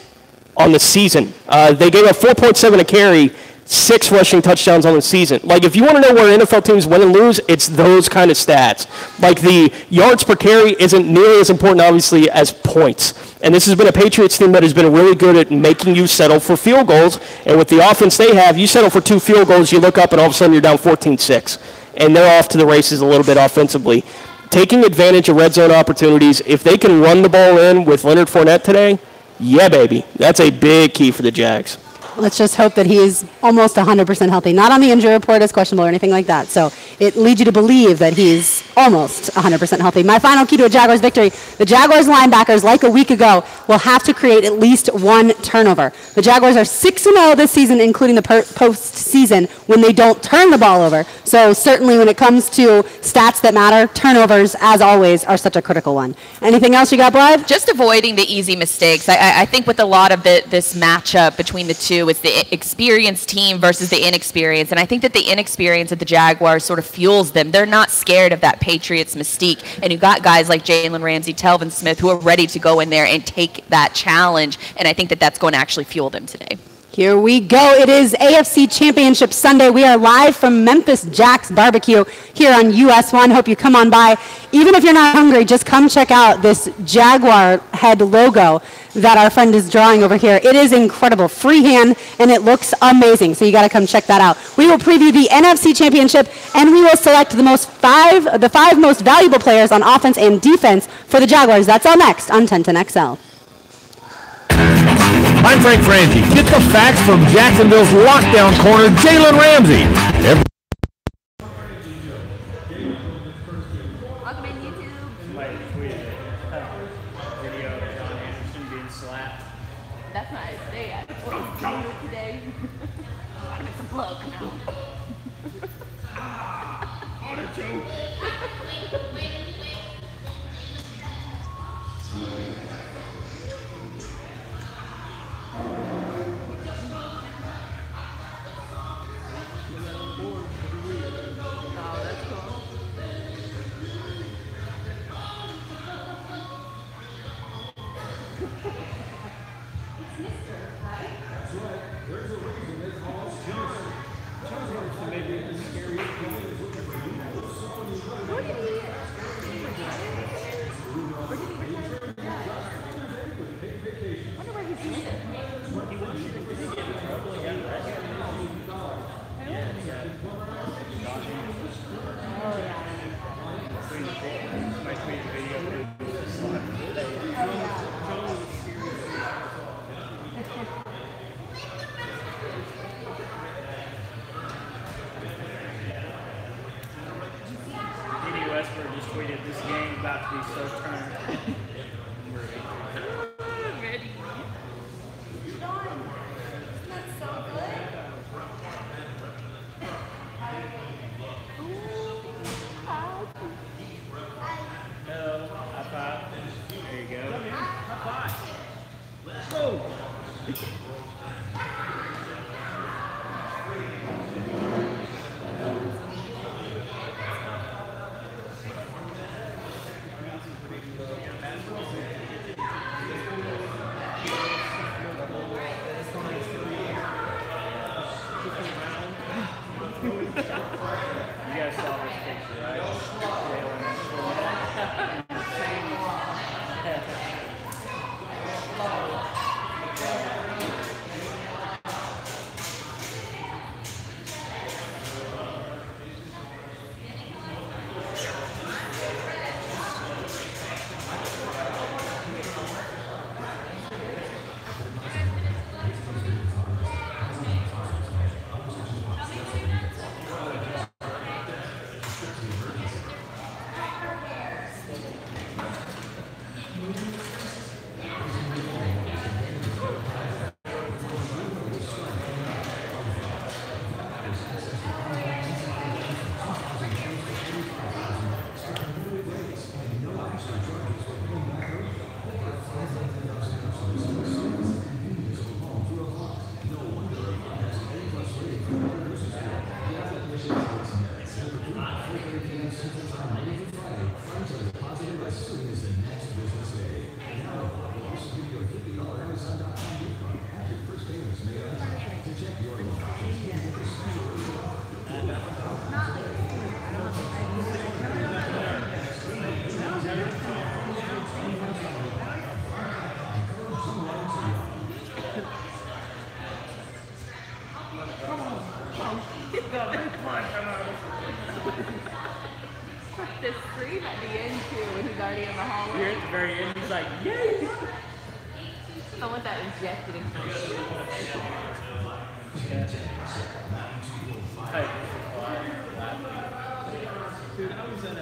on the season. They gave up 4.7 a carry, 6 rushing touchdowns on the season. Like, if you want to know where NFL teams win and lose, it's those kind of stats. Like, the yards per carry isn't nearly as important, obviously, as points. And this has been a Patriots team that has been really good at making you settle for field goals. And with the offense they have, you settle for 2 field goals, you look up, and all of a sudden you're down 14-6. And they're off to the races a little bit offensively. Taking advantage of red zone opportunities, if they can run the ball in with Leonard Fournette today, yeah, baby. That's a big key for the Jags. Let's just hope that he's almost 100% healthy. Not on the injury report as questionable or anything like that. So it leads you to believe that he's almost 100% healthy. My final key to a Jaguars victory, the Jaguars linebackers, like a week ago, will have to create at least 1 turnover. The Jaguars are 6-0 this season, including the postseason, when they don't turn the ball over. So certainly when it comes to stats that matter, turnovers, as always, are such a critical one. Anything else you got, Blythe? Just avoiding the easy mistakes. I think with a lot of this matchup between the two, it's the experienced team versus the inexperienced. And I think that the inexperience of the Jaguars sort of fuels them. They're not scared of that Patriots mystique. And you've got guys like Jalen Ramsey, Telvin Smith, who are ready to go in there and take that challenge. And I think that that's going to actually fuel them today. Here we go. It is AFC Championship Sunday. We are live from Memphis Jack's Barbecue here on US 1. Hope you come on by. Even if you're not hungry, just come check out this Jaguar head logo that our friend is drawing over here. It is incredible. Freehand, and it looks amazing. So you got to come check that out. We will preview the NFC Championship, and we will select the 5 most valuable players on offense and defense for the Jaguars. That's all next on 1010XL. I'm Frank Frangie. Get the facts from Jacksonville's lockdown corner, Jalen Ramsey. Welcome in YouTube. Somebody tweeted a video of John Anderson being slapped. That's not his day. That's what he's doing today. Gotta make some blood come out. tweeted, this game about to be so turned. Ready. That's so good. No, high five. There you go. High five. Let's go. You guys saw this picture, right? The scream at the end too when he's already in the hallway. Here at the very end, he's like, yay! Someone that injected into Dude, I was in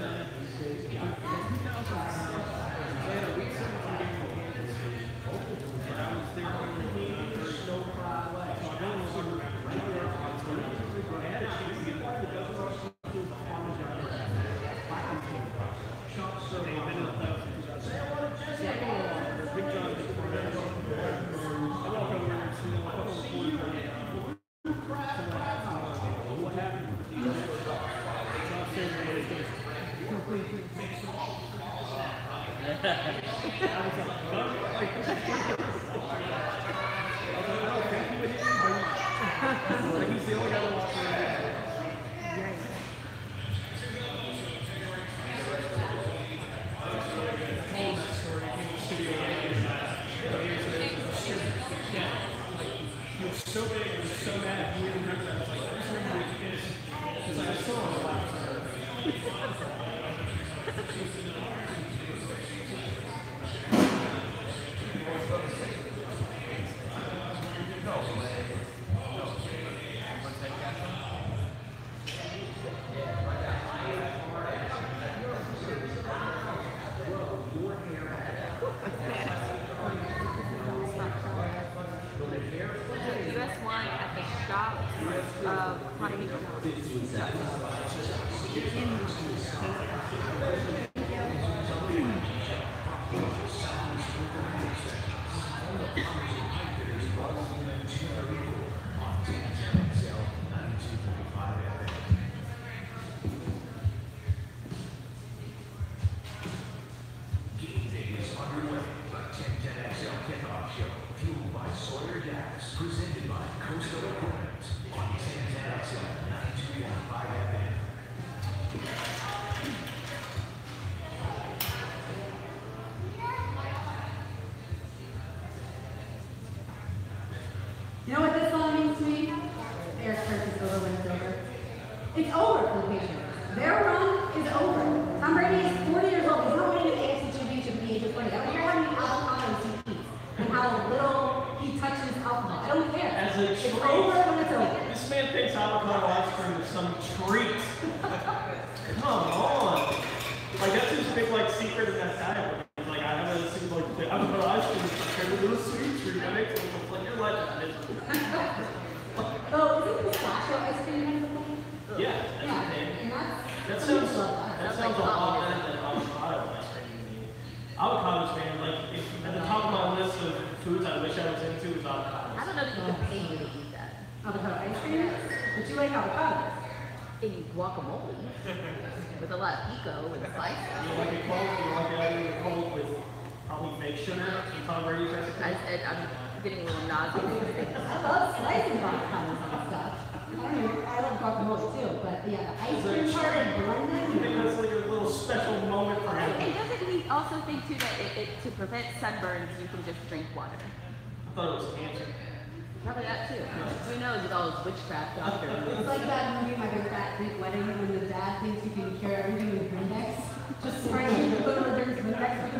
so big, it was so mad. He didn't remember that. I was like, I just remember we finished. Because I saw him a lot. US wine at the shops of Honey Game day is underway. The 10-10XL Kickoff Show, fueled by Sawyer Gas, presented by Coastal Equipment on 10-10XL 92.5 FM. You know what this song means to me? Eric's church is over when it's over. It's over for the Patriots. Their run is over. Tom Brady is 40 years old. He's not winning the AFC Championship at the age of 20. I don't care how many avocados he eats and how little he touches alcohol. I don't care. As a it's treat. over when it's over. This man thinks avocado ice cream is some treat. Come on. Like that's his big like secret in that diet. He's like, I have a secret like I'm gonna ice cream compared to those sweets for you. That makes it like your life is miserable. Oh, is it pistachio ice cream kind of thing? Yeah, that's the thing. That sounds a lot better than avocado ice cream to me. Avocados, man, like if, at the top of my list of foods I wish I was into is avocados. I don't know that you can pay me to eat that. Avocado ice cream? But you like avocados? In guacamole. With a lot of pico and spice. You like it cold? You like it either cold with probably fake sugar and Tom Brady's recipe? I'm getting a little nauseous. I love slicing avocados and stuff. I love guacamole too, but yeah, the ice cream part and blending. I think that's like a little special moment for him. And doesn't he also think too that to prevent sunburns you can just drink water? I thought it was cancer. Probably that too. Who knows with all his witchcraft doctors. It's like that movie, My Big Fat Greek Wedding, when the dad thinks you can cure everything with Windex. Just spray it, put it on drinks Windex, it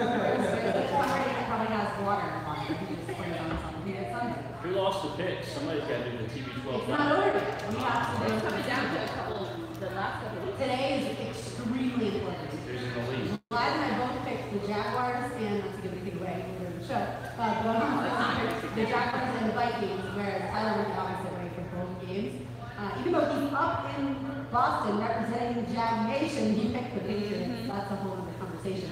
probably has water in it. You just spray it on something. It's something. Who lost the pick? Somebody's got to do the TB12. It's not over yet. We have to. It's coming down to a couple, the last couple weeks. Today is extremely important. Who's in the lead? Blythe and I both picked the Jaguars, and not to give anything away, we're the show. The Jaguars and the Vikings, whereas Tyler went the opposite way for both games. Even though he's up in Boston representing the Jag Nation, he picked the Patriots. That's a whole other conversation.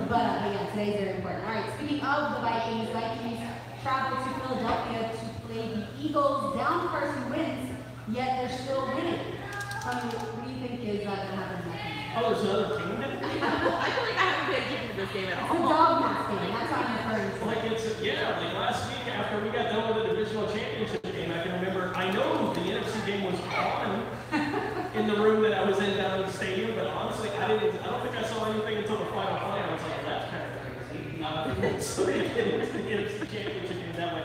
But yeah, today's very important. All right, speaking of the Vikings travel to Philadelphia to play the Eagles. Down person wins, yet they're still winning. What do you think is going to happen next? Oh, there's another team? I feel like I haven't paid attention to this game at all. It's a dog match game. That's how I'm referring to. Like like last week after we got done with the divisional championship game, I can remember, I know the NFC game was on in the room that I was in down in the stadium, but honestly, I don't think I saw anything until the final play. I was like, that's kind of crazy. So we get into the NFC championship game that way.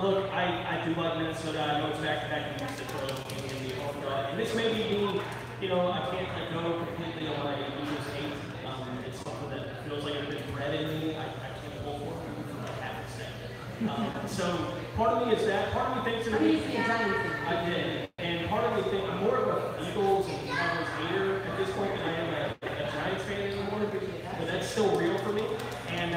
Look, I do like Minnesota. I know it's back-to-back against the Philadelphia and the home dog. And this may be me, I can't go completely on my Eagles hate. It's something that feels like it's been bred in me. I can't hold for it from like half a second. So part of me is that. Part of me thinks it's I did. And part of me thinks I'm more of a Eagles and Cowboys hater at this point than I am a Giants fan anymore. But that's still real for me. And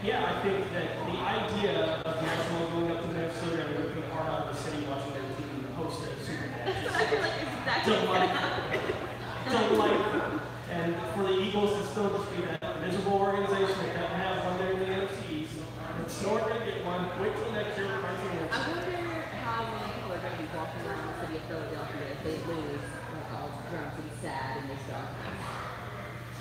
yeah, I think that the idea of Jacksonville going up to Minnesota and ripping apart out of the city, watching their team host a Super Bowl. I feel like it's exactly delightful. And for the Eagles to still just be that miserable organization that doesn't have one there in the NFC, it's still going to get one. Wait till next year for Carson Wentz. I wonder how many people are going to be walking around the city of Philadelphia if they lose, like all drunk and sad and they stuff.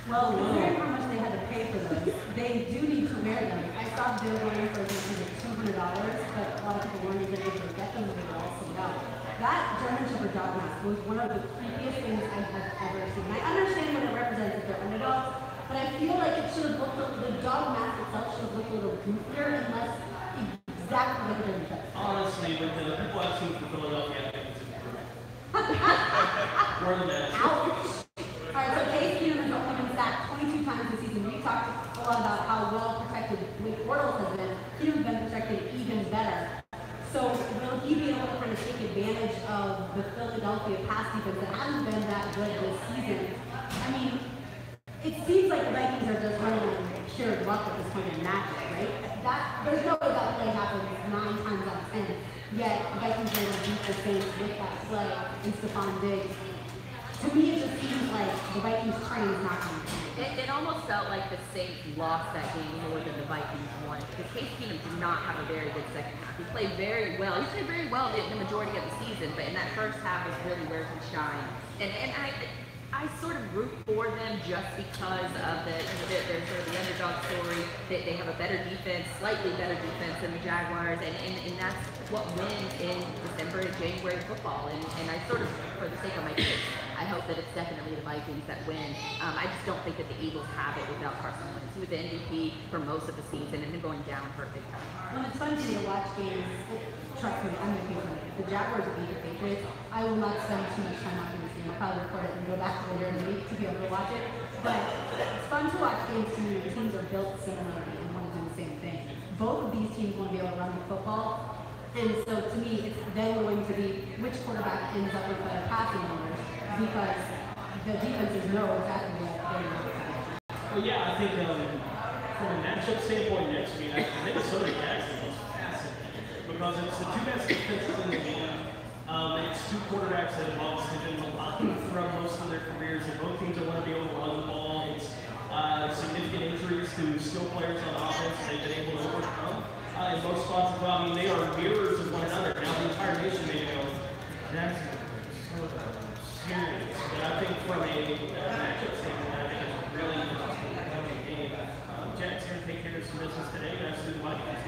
Well, considering how much they had to pay for those, they do need to wear them. I saw they were going for $200, but a lot of people weren't even able to get them, they were all sold out. That German Shepherd dog mask was one of the creepiest things I have ever seen. I understand what it represents if they're underdogs, but I feel like it should have looked, the dog mask itself should have looked a little goofier and less exactly like a German Shepherd. Honestly, with the people I've seen from Philadelphia, I think it's improved. More than that. Ouch! Alright, so Case Keenum has only been sacked 22 times this season. We talked a lot about how well protected Blake Bortles has been. Keenum's been protected even better. So will he be able to kind of take advantage of the Philadelphia pass defense that hasn't been that good this season? I mean, it seems like the Vikings are just running on pure luck at this point in magic, right? There's no way that play happens 9 times out of 10. Yet the Vikings are going to beat the Saints with that play and Stephon Diggs. To me, it just seems like the Vikings train is not going to It almost felt like the Saints lost that game more than the Vikings won. Because Case Keenum did not have a very good second half. He played very well. He played very well the majority of the season, but in that first half was really where he shined. And I sort of root for them just because of they're sort of the underdog story. They have a better defense, slightly better defense than the Jaguars, and that's what wins in December and January football. And I sort of, for the sake of my kids, I hope that it's definitely the Vikings that win. I just don't think that the Eagles have it without Carson Wentz. He was the MVP for most of the season and then going down for a big time. When it's fun to me to watch games, trust me, I'm going to be If the Jaguars beat the Patriots, I will not spend too much time watching this game. I'll probably record it and go back later in the week to be able to watch it. But it's fun to watch games to me. The teams are built similarly and want to do the same thing. Both of these teams want to be able to run the football. And so to me, it's then going to be which quarterback ends up with better passing numbers because the defenses know exactly what Well, yeah, I think from a matchup standpoint next week, Minnesota Jacksonville is fascinating because it's the two best defenses in the league. It's two quarterbacks that have been maligned throughout most of their careers, and both teams are want to be able to run the ball. It's significant injuries to skill players on offense they've been able to overcome in most spots as well. I mean, they are mirrors of one another. Now the entire nation may go, Jacksonville is so serious. But I think from a matchup standpoint, I think it's really interesting game. Jack's here to take care of some business today. That's who Mike is.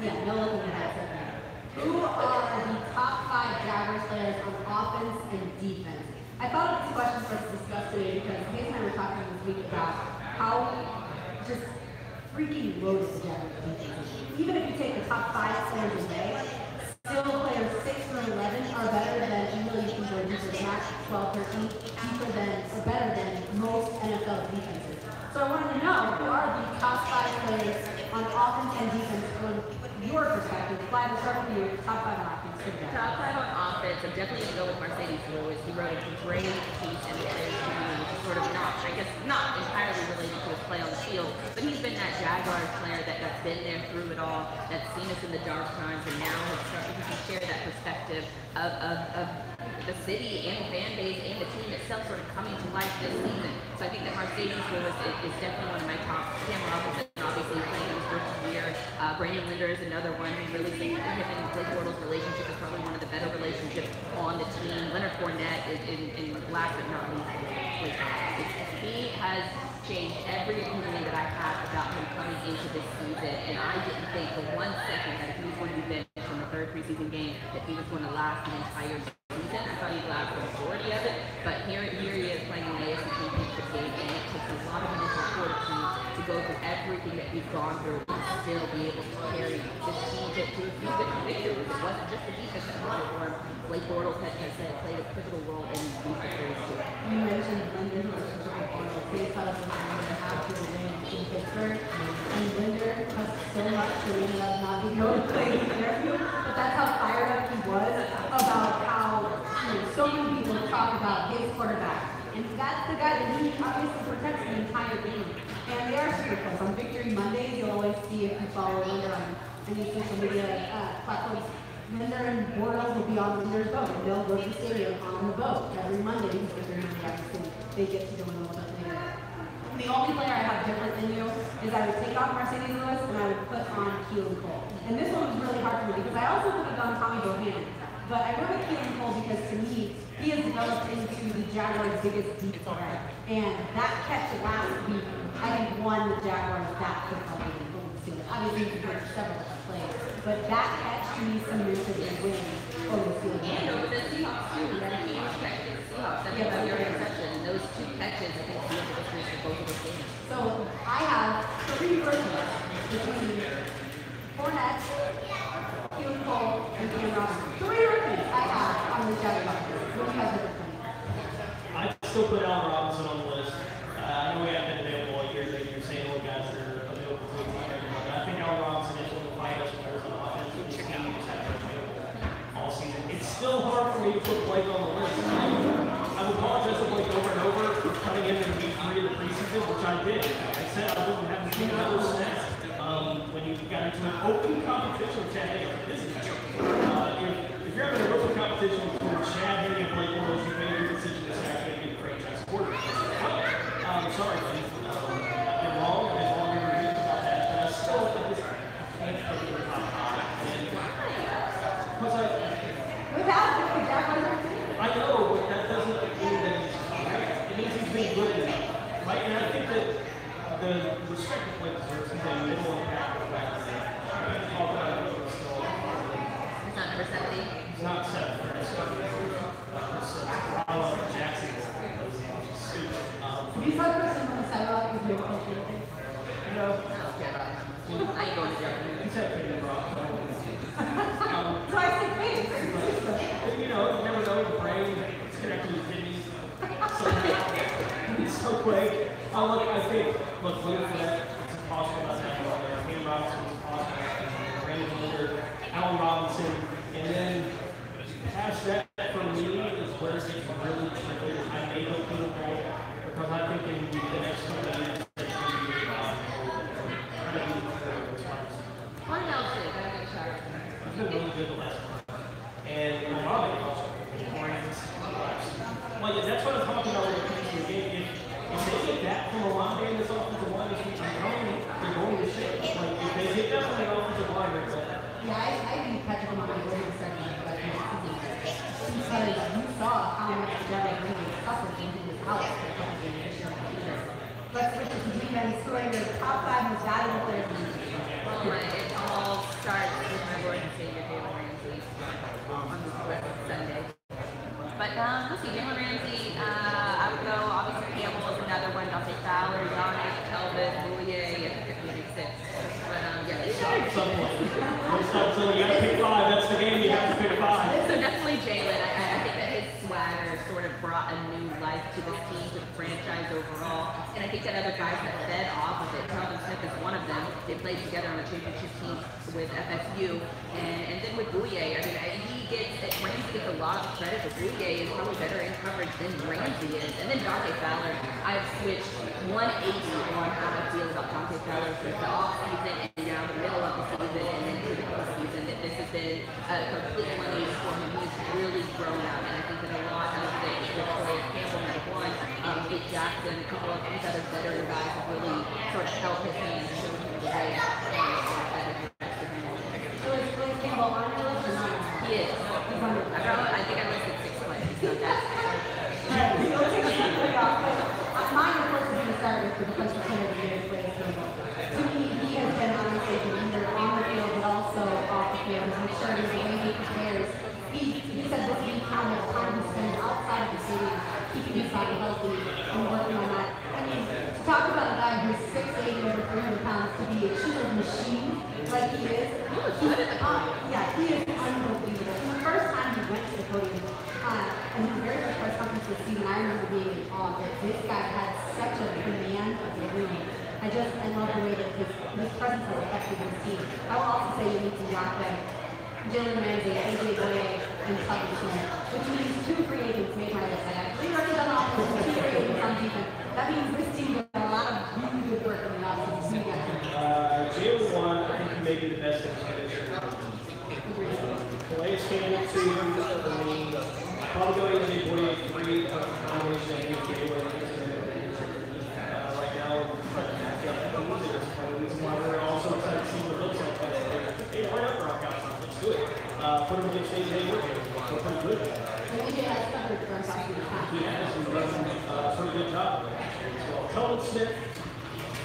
Yeah, no looking at that. Who are the top 5 Jaguars players on offense and defense? I thought of this question for us to discuss today because Hayes and I were talking this week about how just freaking loaded the Jaguars defense is. Even if you take the top 5 players away, still players 6 through 11 are better than, and really you can go deeper than that, 12, 13, deeper than, or better than most NFL defenses. So I wanted to know, who are the top 5 players on offense and defense from your perspective? Blythe, we'll start with you. Top 5 on offense. Top 5 on offense, I'm definitely going to go with Mercedes Lewis. He wrote a great piece in the Players Tribune, which is sort of not, I guess, not entirely related to his play on the field, but he's been that Jaguars player that's been there through it all, that's seen us in the dark times, and now has started to share that perspective of the city and the fan base and the team itself sort of coming to life this season. So I think that Mercedes Lewis is definitely one of my top. Cam Robinson obviously playing his first year. Brandon Linder is another one who really thinks him and Blake Bortles' relationship is probably one of the better relationships on the team. Leonard Fournette is in last but not least. He has changed every opinion that I had about him coming into this season, and I didn't think for 1 second that if he was going to be benched from the 3rd preseason game that he was going to last the entire season. I thought he'd last the majority of it, but here he is playing in the AFC Championship game, and it takes a lot of mental fortitude to go through everything that he's gone through and still be able to carry this team to a few different victories. It wasn't just the defense that won for him. Blake Bortles has played a pivotal role in these victories too. You mentioned Linder, based on the half of the win in Pittsburgh, and Linder has so much to ended up not being able to play in Fairfield, but that's how fired up he was about how so many people talk about his quarterback. And that's the guy that he obviously protects the entire game. And they are super close. On Victory Mondays, you'll always see if you follow Linder on any social media platforms. Linder and Bortles will be on Linder's boat, and they'll go to the stadium on the boat every Monday because every Monday obviously they get to go in a little bit later. The only player I have different than you is I would take off Mercedes Lewis and I would put on Keelan Cole. And this one was really hard for me because I also could have done Tommy Bohannon. But I went with Keelan Cole because to me, he has developed into the Jaguars' biggest deep threat. And that catch last week, I think, won the Jaguars that football game. Obviously, he could several plays. But that catch to me cemented the win over the field. And over the Seahawks, too. That he expected the Seahawks. That's your interception. And those 2 catches, I think, sealed the victories for both of those games. So I have 3 rookies between Fournette, Keelan Cole, and Cam Robinson. 3 rookies I have on the Jaguars. What do you guys think? I'd still put Allen Robinson on the list. I know we haven't been available all year, but you're saying all guys that are available to the team. I think Allen Robinson is one of the finest players on offense. This team has had available all season. It's still hard for me to put Blake on the list. I've apologized to Blake over and over for coming in week 3 of the preseason, which I did. I said I wouldn't have seen those stats when you got into an open competition with Chad Henne. If you're having an open competition between Chad Henne and Blake Bortles, you made your decision to say I'm going to be the franchise quarterback. I'm sorry, buddy. I've been wrong. I've been wrong every week about that, but I still think this can't put it in the top 5. Without the Jaguars, I know, but that doesn't mean that he's great. It means he's been good enough. Right? And I think that the respect that Blake deserves is a middle and back of the back. Talk about it, but still. It's not number 70. It's not 7. I love Jacksonville. you saw the person on the sidewalk with your culture. No. I don't care about him. I ain't going to jail. He's had pretty rough. Classic face. You know, you never know, the brain is connected to kidneys. So quick. I think, look for that. It's impossible not to have one there. Cam Robinson was impossible. Brandon Linder, Allen Robinson, and then past that for me is where it gets really tricky. I may go through the ball because I think it would be are they also? Well, yeah, that's what I'm talking about when it comes to the game. If they get that from a line in this offensive line this week, they're going to shake. Like, if they get that from the offensive line, they're going to. Yeah, I think Patrick Mahomes was a second because you saw how much Derek really suffered when he was out for a couple games this year. Let's switch to defense, scoring the top 5 most valuable players in the league. Well, it all starts with my Lord and Savior Jalen Ramsey on Sunday. But let's see, Jalen Ramsey, I would go, obviously Campbell is another one, Dante Fowler, Yannick, Elvis, Boulier, and 56. But yeah, these are So you got to pick 5, that's the game, you have to pick 5. So definitely Jalen, I think that his swagger sort of brought a new life to this team, to the franchise overall. And I think that other guys that fed off of it, Calvin Smith is one of them. They played together on the championship team with FSU. And then with Boulier, I mean, Ramsey gets a lot of credit, but Boulier is probably better in coverage than Ramsey is. And then Dante Fowler, I've switched 180 on how I feel about Dante Fowler since the offseason and now the middle of the season and then through the postseason. That this has been a complete 180 for him. He's really grown up, and I think that a lot of the Victoria Campbell had won, Dick Jackson, a couple of these other veteran guys have really sort of helped his hand and showed him the way. So is Blythe Campbell on your list or not? He is. I think I listed 6 players. So that's mine, of course, is going to start with the defensive player of the year, Blythe Campbell. To me, he has been honestly either on the field but also off the field. I'm sure he's the way he prepares. He said this week how much time he spends outside of the stadium, keeping his body healthy and working on that. I mean, talk about a guy who's 6'8" and over 300 pounds to be a shooter machine like he is. Yeah, he is unbelievable. And the first time he went to the podium, and his very first press conference this season, I remember being in awe that this guy had such a command of the room. I love the way that his presence has affected his team. I will also say you need to knock them. Jalen Ramsey, AJ Boye, and Kevin Smith, which means 2 free agents made my list. I have 3 records on offense and 2 free agents on defense. That means this team did a lot of really good work in the offseason. Jalen 1, I think he may be the best in the division. Calais Campbell 2 for me. Probably going to be 3 combination of Jalen right now. We're also excited to see what it looks like. Hey, why not rock out? Let's do it. Put him against AJ Wiggins. We're pretty good. AJ has covered for us after the time. He has. He's done a pretty good job. Well, Calvin Smith,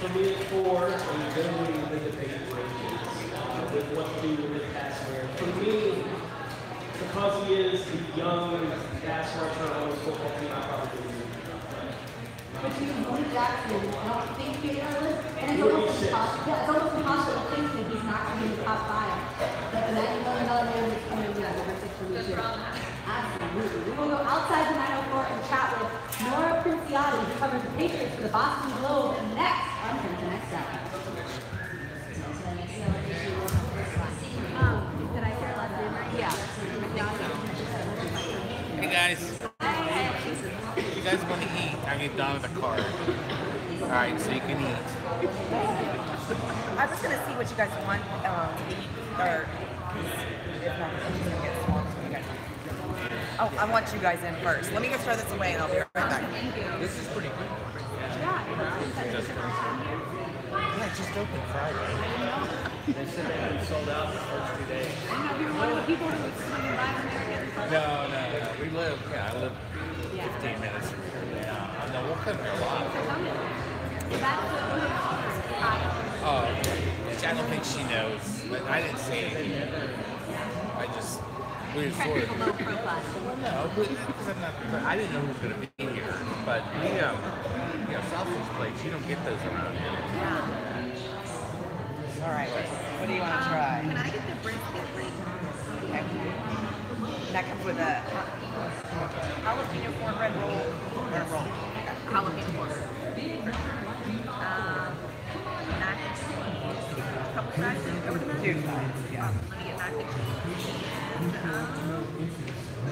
for me, at 4, and generally the debate with what to do with his pass there. For me, because he is the young pass rusher on the football team, I probably do. But you Bo Jackson, I don't think he made our list. And it's almost impossible. Yeah, it's almost impossible to think that he's not going to be in the top 5. But the $90 million man is coming in at number 6 for me too. Absolutely. We will go outside the 904 and chat with Nora Princiati, who covers the Patriots for the Boston Globe, next on the next hour. Did I hear last name right? Yeah. Hey guys. You guys want to eat? I get down in the car. Alright, so you can eat. I was going to see what you guys want to eat, or if not, I'm just going to get small. Oh, I want you guys in first. Let me just throw this away and I'll be right back. This is pretty good. Yeah, it just opened Friday. They said they had sold out the first 2 days. I know you're one of the people who was swinging by from there. No. I live 15 minutes from here. Yeah. No, we'll come here a lot. Oh, okay. I don't think she knows. But I didn't say anything. We were sort of low profile. No, because I didn't know who was going to be here. But we, sausage plates, you don't get those around here. Yeah. All right. What do you want to try? Can I get the brisket, please? Okay. And that comes with a jalapeno cornbread roll. Or a roll. Jalapeno cornbread. Mac and cheese. A couple sides over the mac? 2 sides, yeah. Let me get mac and cheese.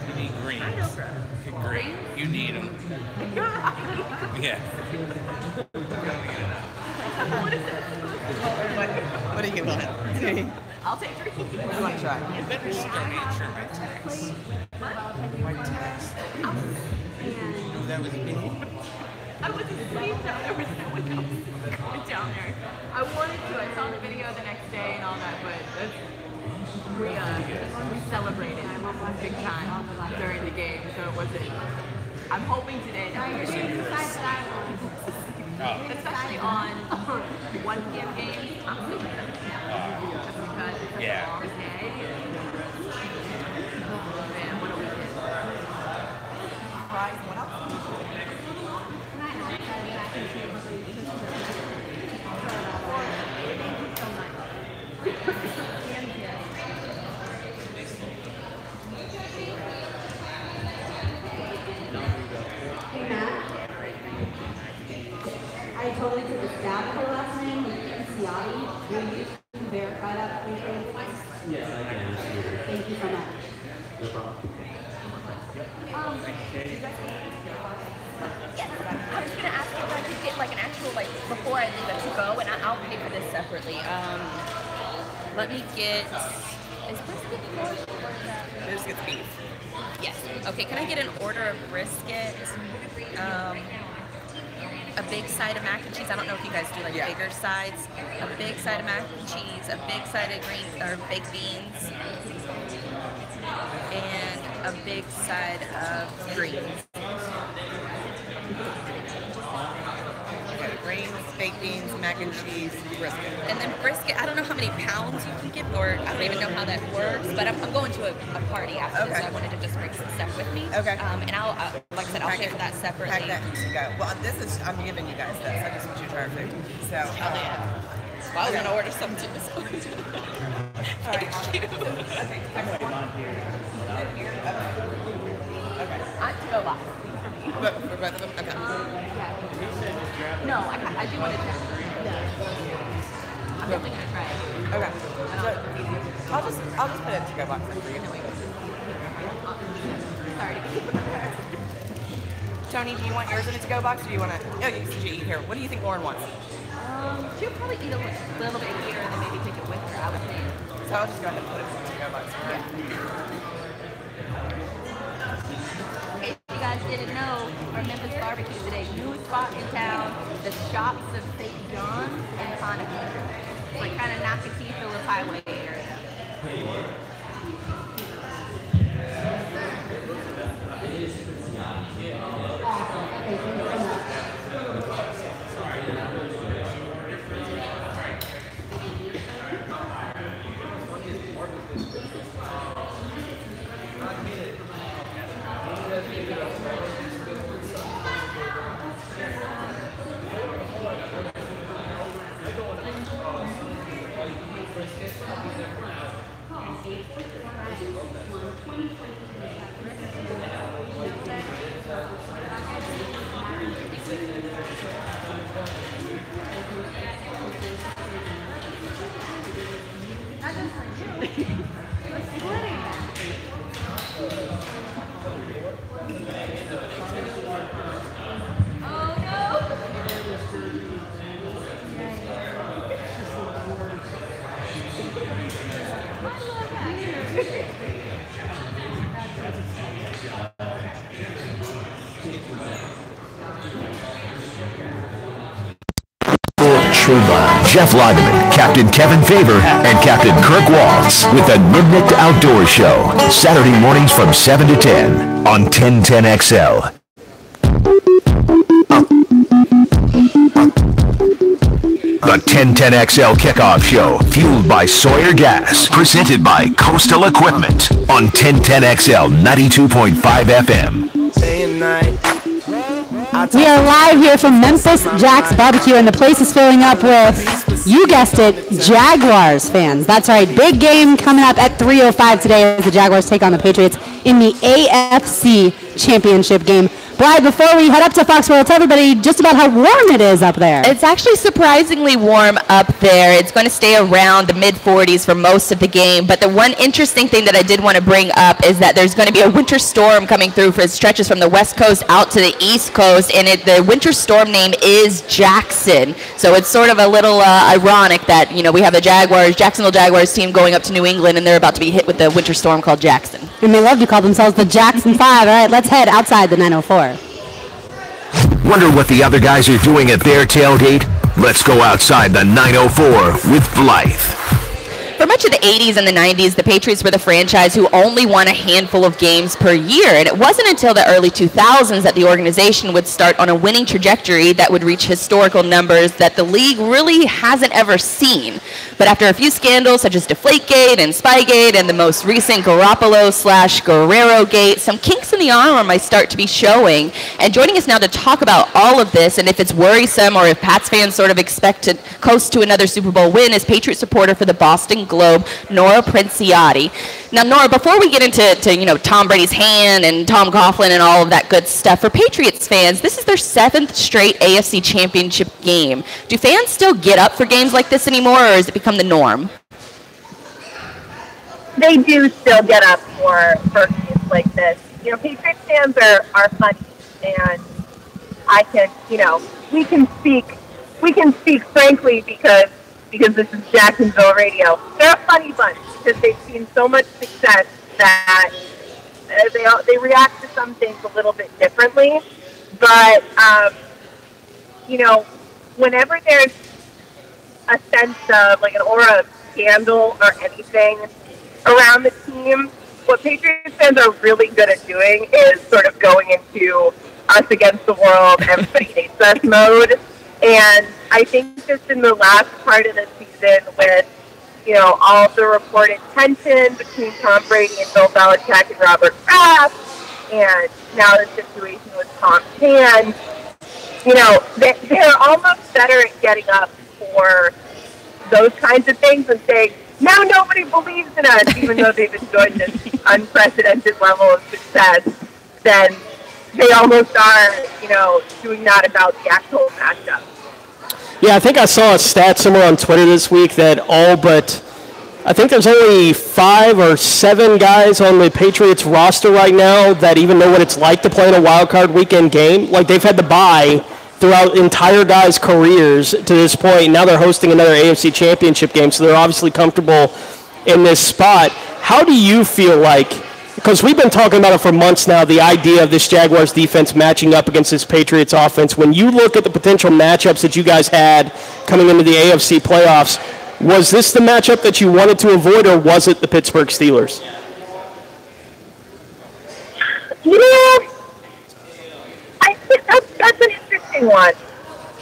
You need greens. Great. You need them. Yeah. What is it? What do you want? I'll take 3. What do you want to try? You better just donate your text. By text. That was me. I was asleep down there with no one else down there. I wanted to. I saw the video the next day and all that, but we celebrated big time during the game, so it wasn't. I'm hoping today that we're especially on 1 p.m. games. I'm super just because it's such a long day. Man, what a weekend. Right, what else? I totally took a stab at her last name, Ciati. Will you verify that, please? Yes, I can. Thank you so much. No problem. Yes, I was going to ask if I could get like an actual, like, before I leave it to go, and I'll pay for this separately. Let me get, is brisket pork or is that? Brisket's beef. Yes. Okay, can I get an order of brisket? A big side of mac and cheese. I don't know if you guys do like bigger sides. A big side of mac and cheese, a big side of baked beans, and a big side of greens. Okay, greens, baked beans, mac and cheese, brisket. And then brisket, I don't know how many pounds you can get, or I don't even know how that works, but I'm going to a party after this, so I wanted to just bring some stuff with me. Okay. And I'll, like I said, I'll pay for that separately. Pack that to go. Well, this is, I'm giving you guys this. I just want you to try our food. So, Well, I was going to order some too, so. Thank you. Okay. I have to go box. But for both of them? Okay. No, I do want to try. I'm definitely going to try it. Okay. So, I'll just put it in to go box for you. Sorry. Tony, do you want yours in a to-go box, or do you want to? Oh, you eat here. What do you think Lauren wants? She'll probably eat a little bit here and then maybe take it with her. I would think. So I'll just go ahead and put it in the to-go box. Yeah. In case you guys didn't know, our Memphis barbecue today, new spot in town, the Shops of St. John's and Hanukkah. It's like kind of Nakakeefield Highway area. Jeff Lieberman, Captain Kevin Favor, and Captain Kirk Waltz with the Midnight Outdoor Show. Saturday mornings from 7 to 10 on 1010XL. The 1010XL Kickoff Show, fueled by Sawyer Gas, presented by Coastal Equipment on 1010XL 92.5 FM. Day and night. We are live here from Memphis Jack's Barbecue, and the place is filling up with, you guessed it, Jaguars fans. That's right, big game coming up at 3:05 today as the Jaguars take on the Patriots in the AFC Championship game. Blythe, before we head up to Foxborough, tell everybody just about how warm it is up there. It's actually surprisingly warm up there. It's going to stay around the mid-40s for most of the game. But the one interesting thing that I did want to bring up is that there's going to be a winter storm coming through for stretches from the west coast out to the east coast. And the winter storm name is Jackson. So it's sort of a little ironic that, you know, we have the Jacksonville Jaguars team going up to New England, and they're about to be hit with the winter storm called Jackson. And they love to call themselves the Jackson 5. All right, let's head outside the 904. Wonder what the other guys are doing at their tailgate? Let's go outside the 904 with Blythe. For much of the 80s and the 90s, the Patriots were the franchise who only won a handful of games per year. And it wasn't until the early 2000s that the organization would start on a winning trajectory that would reach historical numbers that the league really hasn't ever seen. But after a few scandals such as Deflategate and Spygate and the most recent Garoppolo/Guerrero-gate, some kinks in the armor might start to be showing. And joining us now to talk about all of this and if it's worrisome or if Pats fans sort of expect to coast to another Super Bowl win is Patriots supporter for the Boston Globe, Nora Princiati. Now, Nora, before we get into you know, Tom Brady's hand and Tom Coughlin and all of that good stuff, for Patriots fans, this is their 7th straight AFC Championship game. Do fans still get up for games like this anymore, or has it become the norm? They do still get up for games like this. You know, Patriots fans are funny, and I can, you know, we can speak frankly because this is Jacksonville radio. They're a funny bunch because they've seen so much success that they react to some things a little bit differently. But, you know, whenever there's a sense of like an aura of scandal or anything around the team, what Patriots fans are really good at doing is sort of going into us against the world, everybody hates us mode. And I think just in the last part of the season with, you know, all of the reported tension between Tom Brady and Bill Belichick and Robert Kraft, and now the situation with Tom Pan, you know, they're almost better at getting up for those kinds of things and saying, now nobody believes in us, even though they've enjoyed this unprecedented level of success, then they almost are, you know, doing that about the actual matchup. Yeah, I think I saw a stat somewhere on Twitter this week that all but, I think there's only 5 or 7 guys on the Patriots roster right now that even know what it's like to play in a wild card weekend game. Like, they've had to bye throughout entire guys' careers to this point. Now they're hosting another AFC Championship game, so they're obviously comfortable in this spot. How do you feel like, because we've been talking about it for months now, the idea of this Jaguars defense matching up against this Patriots offense. When you look at the potential matchups that you guys had coming into the AFC playoffs, was this the matchup that you wanted to avoid, or was it the Pittsburgh Steelers? Yeah, I think that's an interesting one.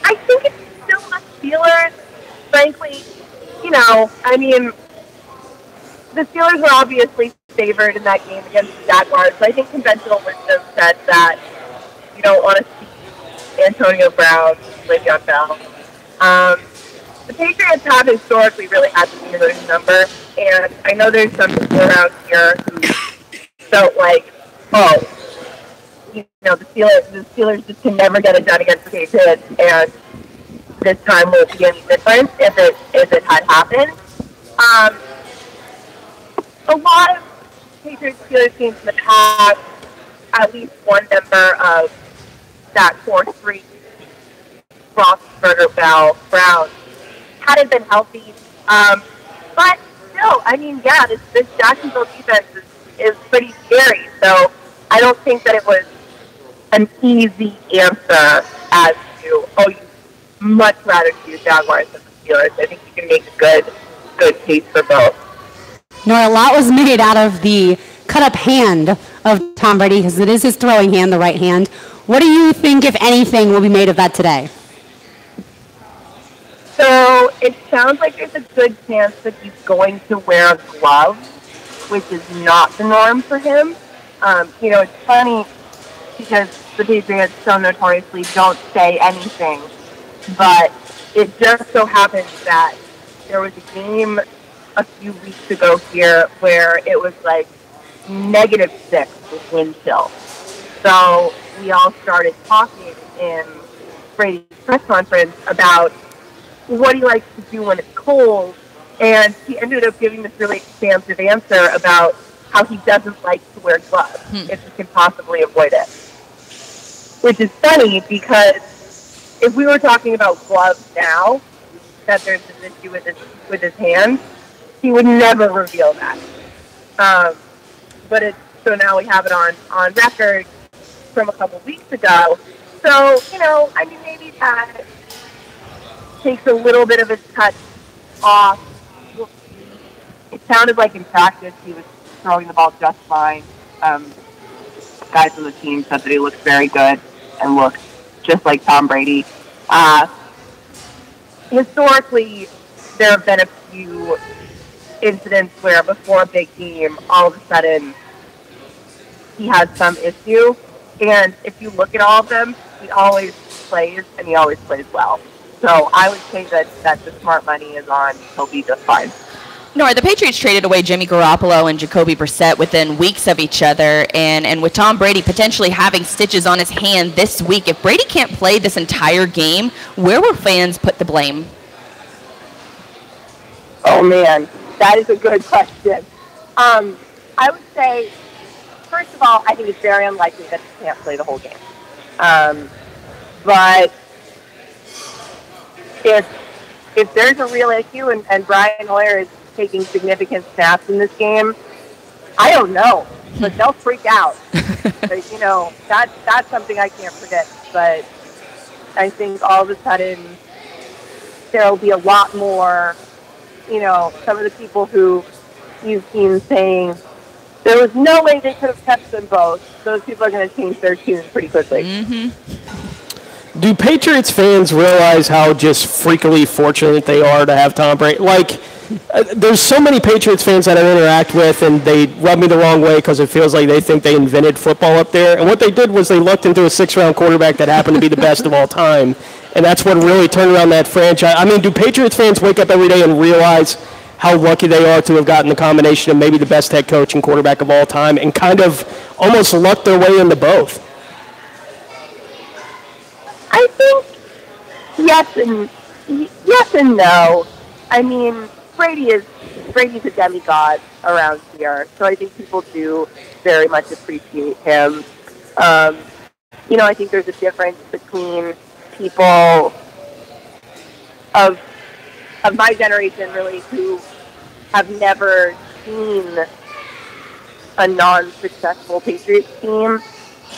I think it's still the Steelers, frankly. You know, I mean, the Steelers were obviously favored in that game against the Jaguars, so I think conventional wisdom said that you don't want to see Antonio Brown, Le'Veon Bell. The Patriots have historically really had the Steelers number, and I know there's some people around here who felt like, oh, you know, the Steelers just can never get it done against the Patriots, and this time won't be any different if it had happened. A lot of Patriots-Steelers teams in the past, at least one member of that 4-3 Roethlisberger, Bell, Brown hadn't been healthy. But still, I mean, yeah, this Jacksonville defense is pretty scary. So I don't think that it was an easy answer as to, oh, you much rather choose Jaguars than the Steelers. I think you can make a good case for both. Nora, a lot was made out of the cut-up hand of Tom Brady because it is his throwing hand, the right hand. What do you think, if anything, will be made of that today? So it sounds like there's a good chance that he's going to wear a glove, which is not the norm for him. You know, it's funny because the Patriots so notoriously don't say anything, but it just so happens that there was a game a few weeks ago here where it was like -6 with wind chill. So we all started talking in Brady's press conference about what he likes to do when it's cold, and he ended up giving this really expansive answer about how he doesn't like to wear gloves if he can possibly avoid it. Which is funny because if we were talking about gloves now, that there's this issue with his hand, he would never reveal that. But so now we have it on record from a couple weeks ago. So, I mean, maybe that takes a little bit of his touch off. It sounded like in practice he was throwing the ball just fine. Guys on the team said that he looked very good and looked just like Tom Brady. Historically, there have been a few incidents where before a big game, all of a sudden, he has some issue. And if you look at all of them, he always plays, and he always plays well. So I would say that the smart money is on. He'll be just fine. Nora, the Patriots traded away Jimmy Garoppolo and Jacoby Brissett within weeks of each other, and with Tom Brady potentially having stitches on his hand this week, if Brady can't play this entire game, where will fans put the blame? Oh, man, that is a good question. I would say, first of all, I think it's very unlikely that he can't play the whole game. But if there's a real issue and Brian Hoyer is taking significant snaps in this game, I don't know, but they'll freak out. That's something I can't predict. But I think all of a sudden there'll be a lot more. Some of the people who you've seen saying there was no way they could have kept them both. Those people are going to change their tune pretty quickly. Mm-hmm. Do Patriots fans realize how just freakily fortunate they are to have Tom Brady? There's so many Patriots fans that I interact with, and they rub me the wrong way because it feels like they think they invented football up there. And what they did was they looked into a 6th-round quarterback that happened to be the best of all time, and that's what really turned around that franchise. I mean, do Patriots fans wake up every day and realize how lucky they are to have gotten the combination of maybe the best head coach and quarterback of all time and kind of almost lucked their way into both? I think yes and no. I mean, Brady's a demigod around here, so I think people do very much appreciate him. I think there's a difference between people of my generation, really, who have never seen a non-successful Patriots team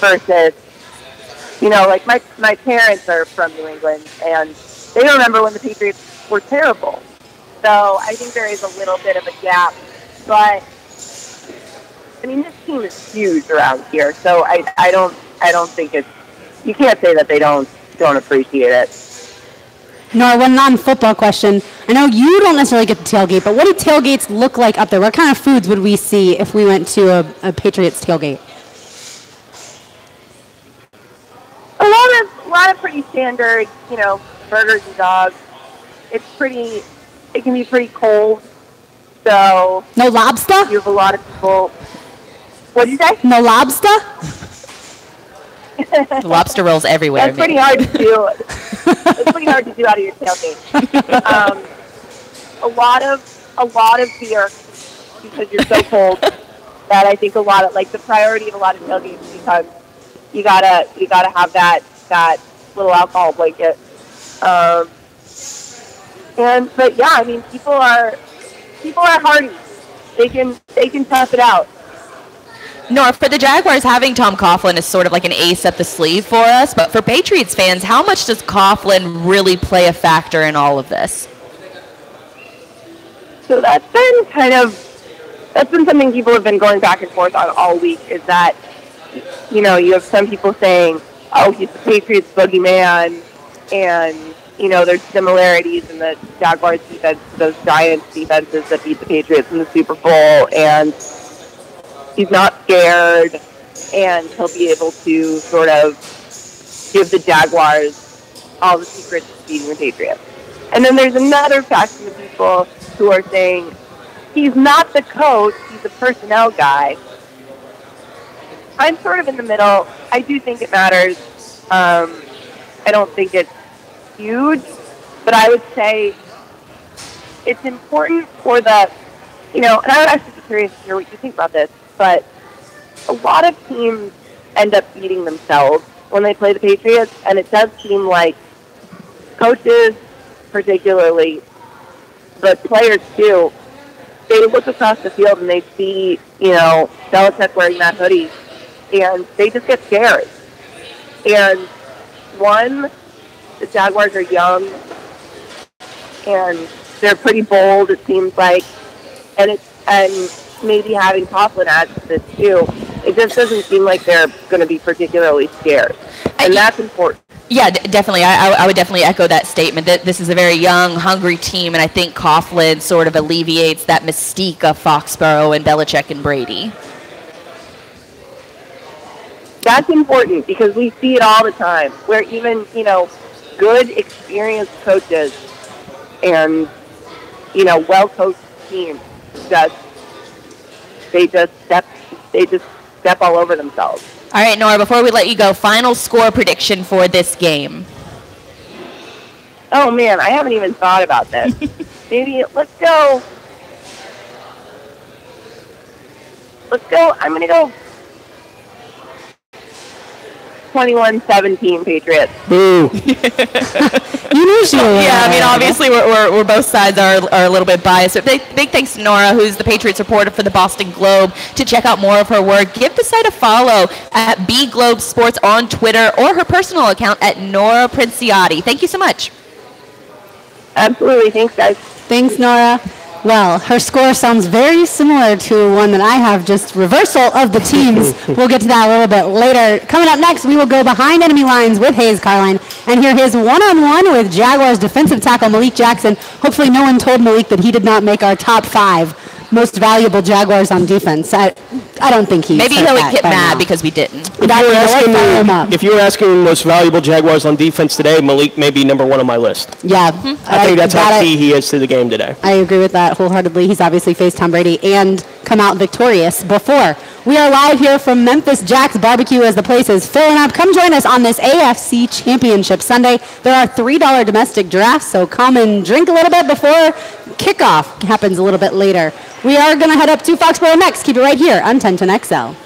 versus, my parents are from New England, and they remember when the Patriots were terrible. So I think there is a little bit of a gap, but I mean, this team is huge around here, so I don't think you can't say that they don't appreciate it. Nora, one non-football question. I know you don't necessarily get the tailgate, but what do tailgates look like up there? What kind of foods would we see if we went to a Patriots tailgate? A lot of pretty standard, burgers and dogs. It can be pretty cold, so... No lobster? You have a lot of people... What did you say? No lobster? Lobster rolls everywhere. That's pretty hard to do. It's pretty hard to do out of your tailgate. A lot of beer because you're so cold that I think a lot of the priority of a lot of tailgates because you gotta have that little alcohol blanket. But yeah, I mean, people are hardy. They can tough it out. Nora, for the Jaguars, having Tom Coughlin is sort of like an ace up the sleeve for us, but for Patriots fans, how much does Coughlin really play a factor in all of this? So that's been something people have been going back and forth on all week, is that, you have some people saying, oh, he's the Patriots boogeyman, and, there's similarities in the Jaguars defense to those Giants defenses that beat the Patriots in the Super Bowl, and he's not scared, and he'll be able to sort of give the Jaguars all the secrets to beating the Patriots. And then there's another faction of people who are saying he's not the coach, he's a personnel guy, I'm sort of in the middle. I do think it matters. I don't think it's huge, but I would say it's important for the, and I would actually be curious to hear what you think about this, but a lot of teams end up beating themselves when they play the Patriots, and it does seem like coaches, particularly, but players too, they look across the field and they see, Belichick wearing that hoodie, and they just get scared. And one, the Jaguars are young, and they're pretty bold, it seems like, and maybe having Coughlin adds to this too. It just doesn't seem like they're going to be particularly scared, and that's important. Yeah, definitely. I would definitely echo that statement that this is a very young, hungry team, and I think Coughlin sort of alleviates that mystique of Foxborough and Belichick and Brady. That's important because we see it all the time, where even, good, experienced coaches and, well-coached teams they just step all over themselves. All right, Nora, before we let you go, final score prediction for this game. Oh, man, I haven't even thought about this. Maybe let's go, I'm going to go 21-17 Patriots. Boo. You knew she would. Yeah, I mean, obviously we're both sides are a little bit biased. But big thanks to Nora, who's the Patriots reporter for the Boston Globe. To check out more of her work, give the site a follow at B Globe Sports on Twitter or her personal account at Nora Princiati. Thank you so much. Absolutely. Thanks, guys. Thanks, Nora. Well, her score sounds very similar to one that I have, just reversal of the teams. We'll get to that a little bit later. Coming up next, we will go behind enemy lines with Hayes Carline and hear his one-on-one with Jaguars defensive tackle Malik Jackson. Hopefully no one told Malik that he did not make our top 5 most valuable Jaguars on defense. I don't think he's Maybe he'll get mad because we didn't. If you were asking most valuable Jaguars on defense today, Malik may be number 1 on my list. Yeah. I think that's how key he is to the game today. I agree with that wholeheartedly. He's obviously faced Tom Brady and come out victorious before. We are live here from Memphis Jack's Barbecue as the place is filling up. Come join us on this AFC Championship Sunday. There are $3 domestic drafts, so come and drink a little bit before kickoff happens a little bit later. We are going to head up to Foxborough next. Keep it right here on 1010XL.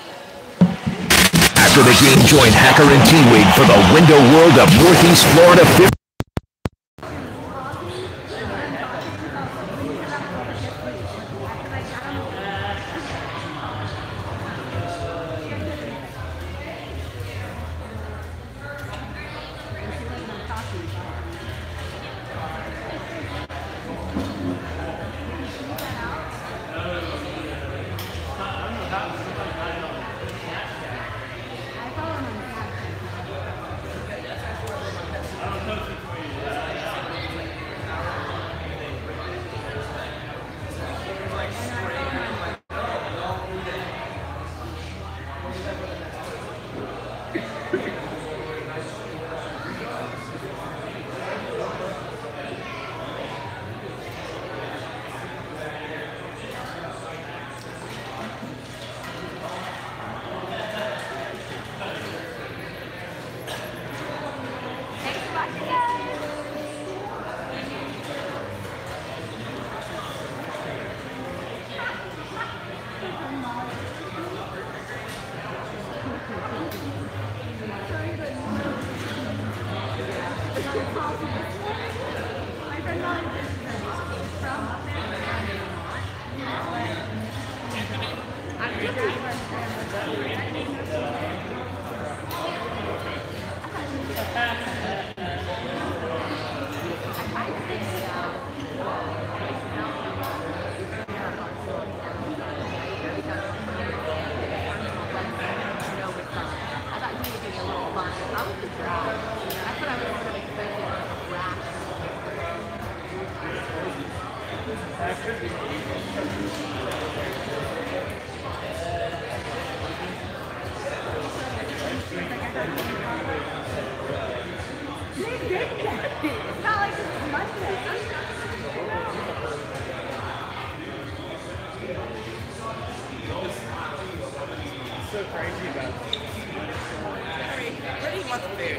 After the game, join Hacker and Teamweed for the Window World of Northeast Florida. So crazy about want the food.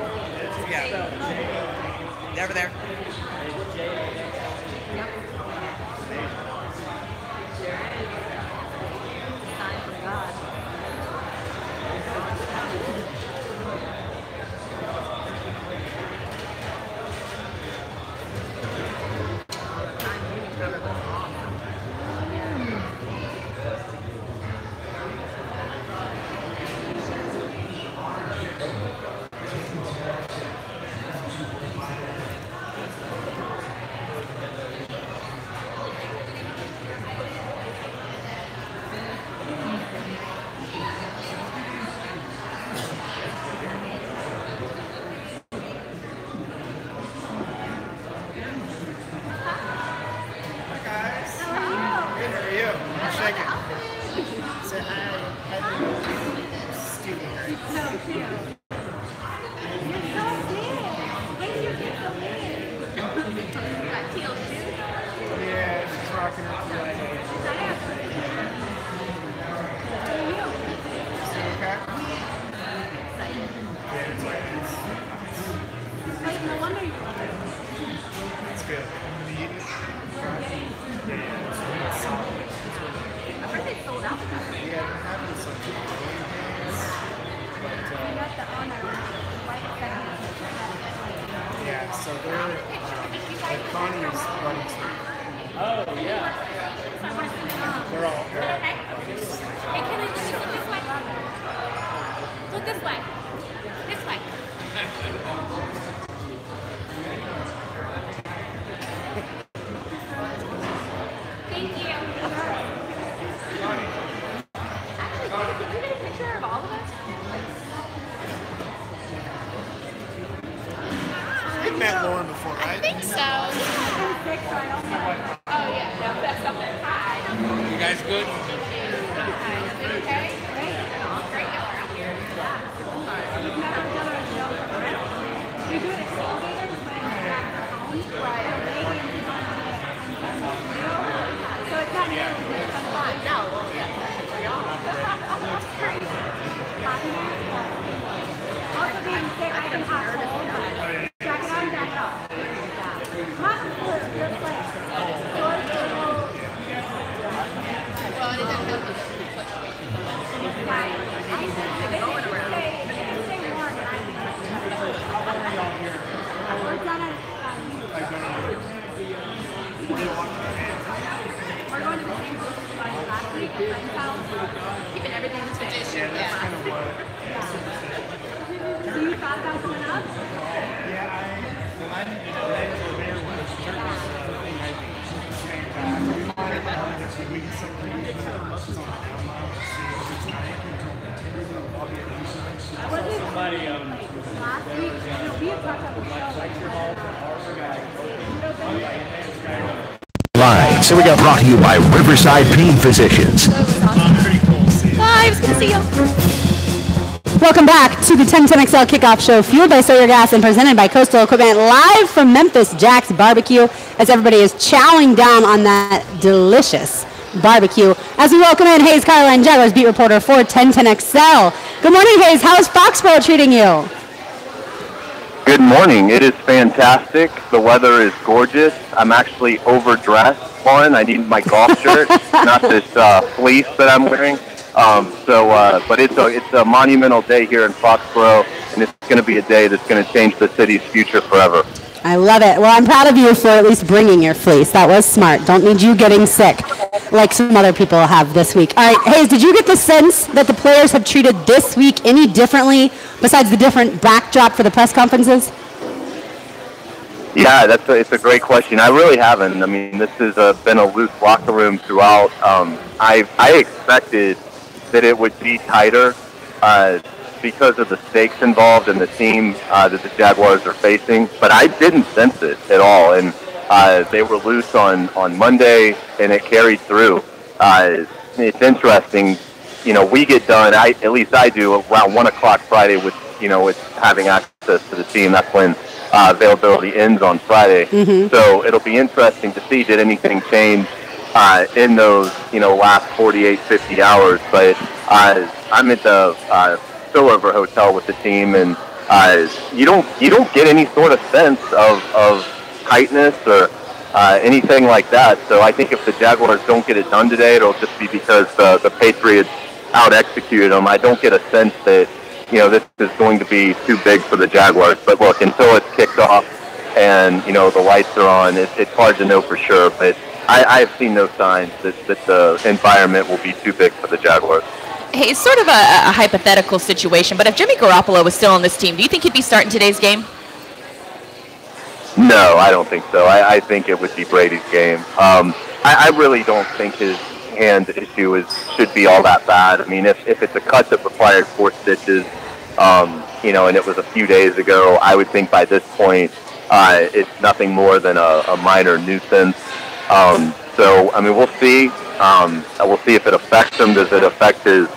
Yeah. Over there. So we got brought to you by Riverside Pain Physicians. Live, good to see you. Welcome back to the 1010XL Kickoff Show, fueled by Sawyer Gas and presented by Coastal Equipment, live from Memphis Jack's Barbecue, as everybody is chowing down on that delicious barbecue. As we welcome in Hayes Carlin, Jaguars beat reporter for 1010XL. Good morning, Hayes. How's Foxborough treating you? Good morning. It is fantastic. The weather is gorgeous. I'm actually overdressed on. I need my golf shirt, not this fleece that I'm wearing. But it's a monumental day here in Foxborough, and it's going to be a day that's going to change the city's future forever. I love it. Well, I'm proud of you for at least bringing your fleece. That was smart. Don't need you getting sick like some other people have this week. All right, Hayes, did you get the sense that the players have treated this week any differently besides the different backdrop for the press conferences? Yeah, it's a great question. I really haven't. I mean, this has been a loose locker room throughout. I expected that it would be tighter because of the stakes involved in the team that the Jaguars are facing, but I didn't sense it at all. And they were loose on Monday, and it carried through. It's interesting. You know, we get done, at least I do, around 1 o'clock Friday with having access to the team. That's when availability ends on Friday. Mm-hmm. So it'll be interesting to see, did anything change in those, last 48, 50 hours. But I'm at the Spillover Hotel with the team, and you don't get any sort of sense of tightness or anything like that. So I think if the Jaguars don't get it done today, it'll just be because the Patriots out-executed them. I don't get a sense that, this is going to be too big for the Jaguars. But look, until it's kicked off and, the lights are on, it's hard to know for sure. But I've seen no signs that the environment will be too big for the Jaguars. Hey, it's sort of a hypothetical situation, but if Jimmy Garoppolo was still on this team, do you think he'd be starting today's game? No, I don't think so. I think it would be Brady's game. I really don't think his hand issue should be all that bad. I mean, if it's a cut that required 4 stitches, and it was a few days ago, I would think by this point it's nothing more than a minor nuisance. So, I mean, we'll see. We'll see if it affects him. Does it affect his,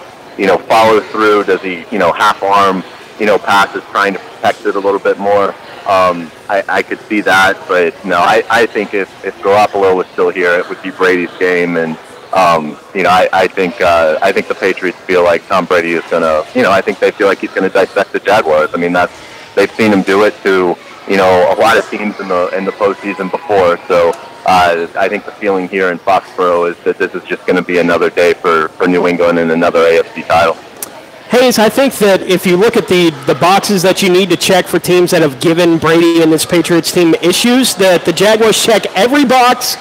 follow through? Does he, half arm, passes trying to protect it a little bit more? I could see that, but no, I think if Garoppolo was still here, it would be Brady's game, and I think the Patriots feel like Tom Brady is gonna, I think they feel like he's gonna dissect the Jaguars. I mean, they've seen him do it to, a lot of teams in the postseason before. So I think the feeling here in Foxborough is that this is just going to be another day for New England and another AFC title. Hayes, I think that if you look at the boxes that you need to check for teams that have given Brady and this Patriots team issues, that the Jaguars check every box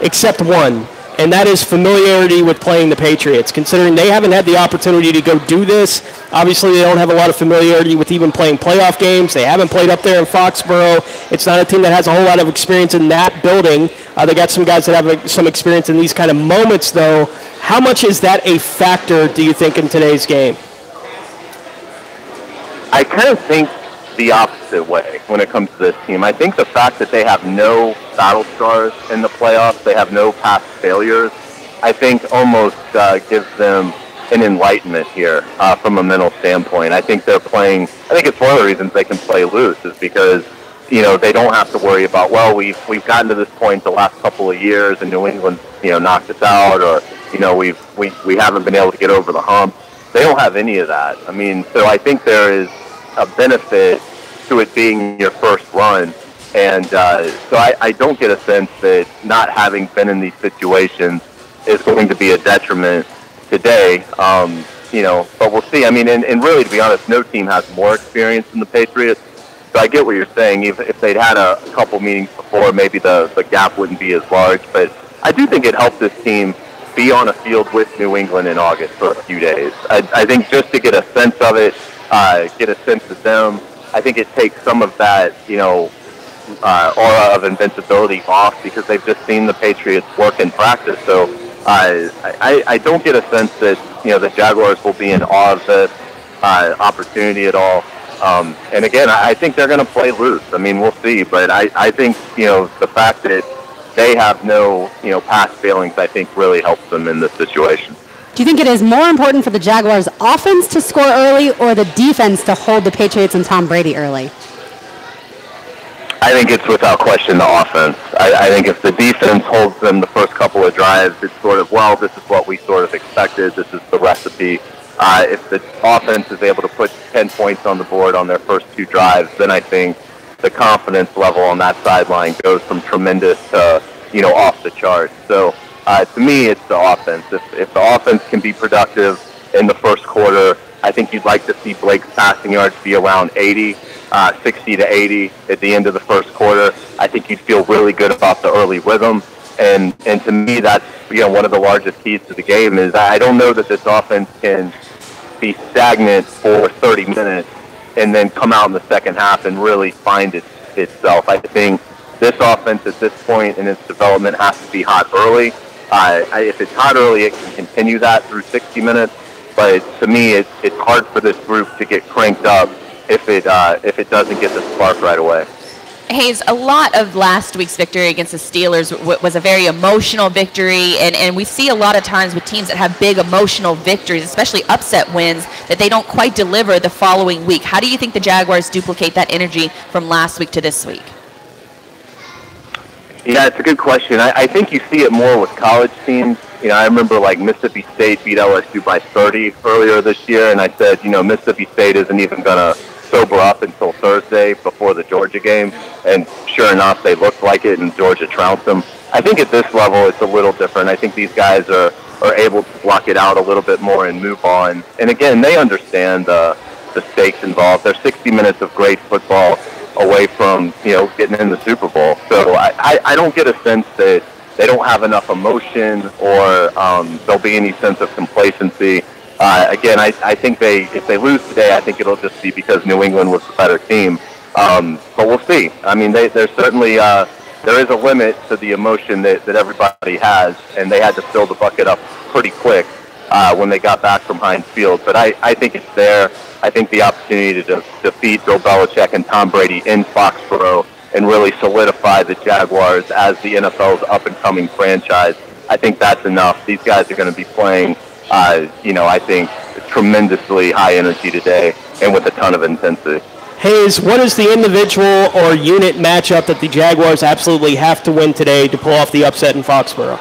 except one, and that is familiarity with playing the Patriots. Considering they haven't had the opportunity to go do this, obviously they don't have a lot of familiarity with even playing playoff games. They haven't played up there in Foxborough. It's not a team that has a whole lot of experience in that building. They got some guys that have some experience in these kind of moments, though. How much is that a factor, do you think, in today's game? I kind of think the opposite way when it comes to this team. I think the fact that they have no battle scars in the playoffs, they have no past failures, I think almost gives them an enlightenment here from a mental standpoint. I think they're playing, I think it's one of the reasons they can play loose is because, they don't have to worry about, well, we've gotten to this point the last couple of years and New England, knocked us out, or, we haven't been able to get over the hump. They don't have any of that. I mean, so I think there is a benefit to it being your first run. And so I don't get a sense that not having been in these situations is going to be a detriment today. But we'll see. I mean, and really, to be honest, no team has more experience than the Patriots. So I get what you're saying. If they'd had a couple meetings before, maybe the gap wouldn't be as large. But I do think it helped this team be on a field with New England in August for a few days. I think just to get a sense of it, get a sense of them, I think it takes some of that, aura of invincibility off because they've just seen the Patriots work in practice. So I don't get a sense that, the Jaguars will be in awe of this opportunity at all. And again, I think they're going to play loose. I mean, we'll see. But I think, the fact that they have no, past failings, I think really helps them in this situation. Do you think it is more important for the Jaguars' offense to score early or the defense to hold the Patriots and Tom Brady early? I think it's without question the offense. I think if the defense holds them the first couple of drives, it's sort of, well, this is what we sort of expected. This is the recipe. If the offense is able to put 10 points on the board on their first 2 drives, then I think the confidence level on that sideline goes from tremendous to, off the charts. So to me, it's the offense. If the offense can be productive in the first quarter, I think you'd like to see Blake's passing yards be around 80, 60 to 80 at the end of the first quarter. I think you'd feel really good about the early rhythm. And to me, that's one of the largest keys to the game is I don't know that this offense can be stagnant for 30 minutes and then come out in the second half and really find itself. I think this offense at this point in its development has to be hot early. If it's hot early, it can continue that through 60 minutes. But to me, it's hard for this group to get cranked up if it doesn't get the spark right away. Hayes, a lot of last week's victory against the Steelers was a very emotional victory, and we see a lot of times with teams that have big emotional victories, especially upset wins, that they don't quite deliver the following week. How do you think the Jaguars duplicate that energy from last week to this week? Yeah, it's a good question. I think you see it more with college teams. I remember like Mississippi State beat LSU by 30 earlier this year, and I said, Mississippi State isn't even going to sober up until Thursday before the Georgia game, and sure enough, they looked like it, and Georgia trounced them. I think at this level, it's a little different. I think these guys are able to block it out a little bit more and move on. And again, they understand the stakes involved. They're 60 minutes of great football away from, getting in the Super Bowl. So I don't get a sense that they don't have enough emotion or there'll be any sense of complacency. Again, I think if they lose today, I think it'll just be because New England was the better team. But we'll see. I mean, there's certainly there is a limit to the emotion that everybody has, and they had to fill the bucket up pretty quick when they got back from Heinz Field. But I think it's there. I think the opportunity to defeat Bill Belichick and Tom Brady in Foxborough and really solidify the Jaguars as the NFL's up-and-coming franchise, I think that's enough. These guys are going to be playing, I think, tremendously high energy today and with a ton of intensity. Hayes, what is the individual or unit matchup that the Jaguars absolutely have to win today to pull off the upset in Foxborough?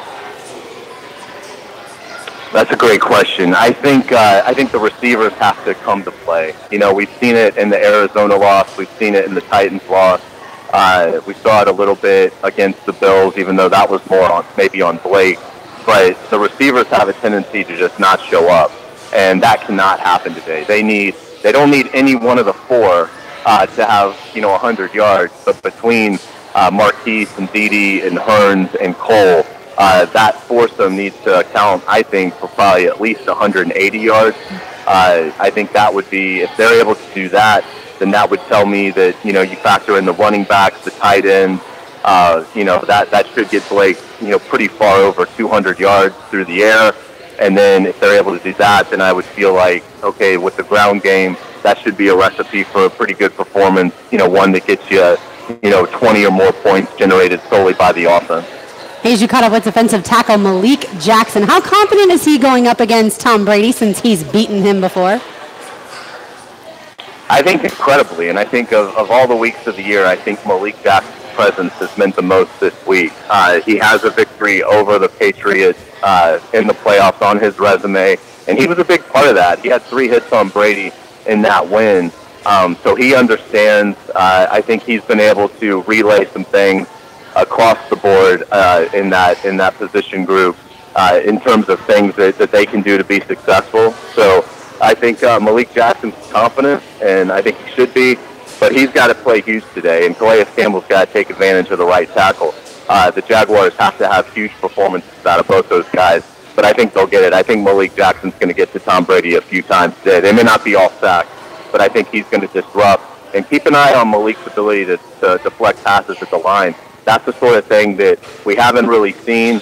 That's a great question. I think the receivers have to come to play. We've seen it in the Arizona loss. We've seen it in the Titans loss. We saw it a little bit against the Bills, even though that was more maybe on Blake. But the receivers have a tendency to just not show up, and that cannot happen today. They don't need any one of the four to have 100 yards, but between Marquise and Dede and Hearns and Cole, that foursome needs to account, I think, for probably at least 180 yards. I think that would be, if they're able to do that, then that would tell me that, you factor in the running backs, the tight ends, that should get Blake, pretty far over 200 yards through the air. And then if they're able to do that, then I would feel like, okay, with the ground game, that should be a recipe for a pretty good performance, one that gets you, 20 or more points generated solely by the offense. Hayes, you caught up with defensive tackle Malik Jackson. How confident is he going up against Tom Brady since he's beaten him before? I think incredibly, and I think of all the weeks of the year, I think Malik Jackson's presence has meant the most this week. He has a victory over the Patriots in the playoffs on his resume, and he was a big part of that. He had 3 hits on Brady in that win, so he understands. I think he's been able to relay some things across the board in that position group in terms of things that they can do to be successful. So I think Malik Jackson's confident, and I think he should be, but he's got to play huge today, and Calais Campbell's got to take advantage of the right tackle. The Jaguars have to have huge performances out of both those guys, but I think they'll get it. I think Malik Jackson's going to get to Tom Brady a few times today. They may not be all sacked, but I think he's going to disrupt. And keep an eye on Malik's ability to deflect passes at the line. That's the sort of thing that we haven't really seen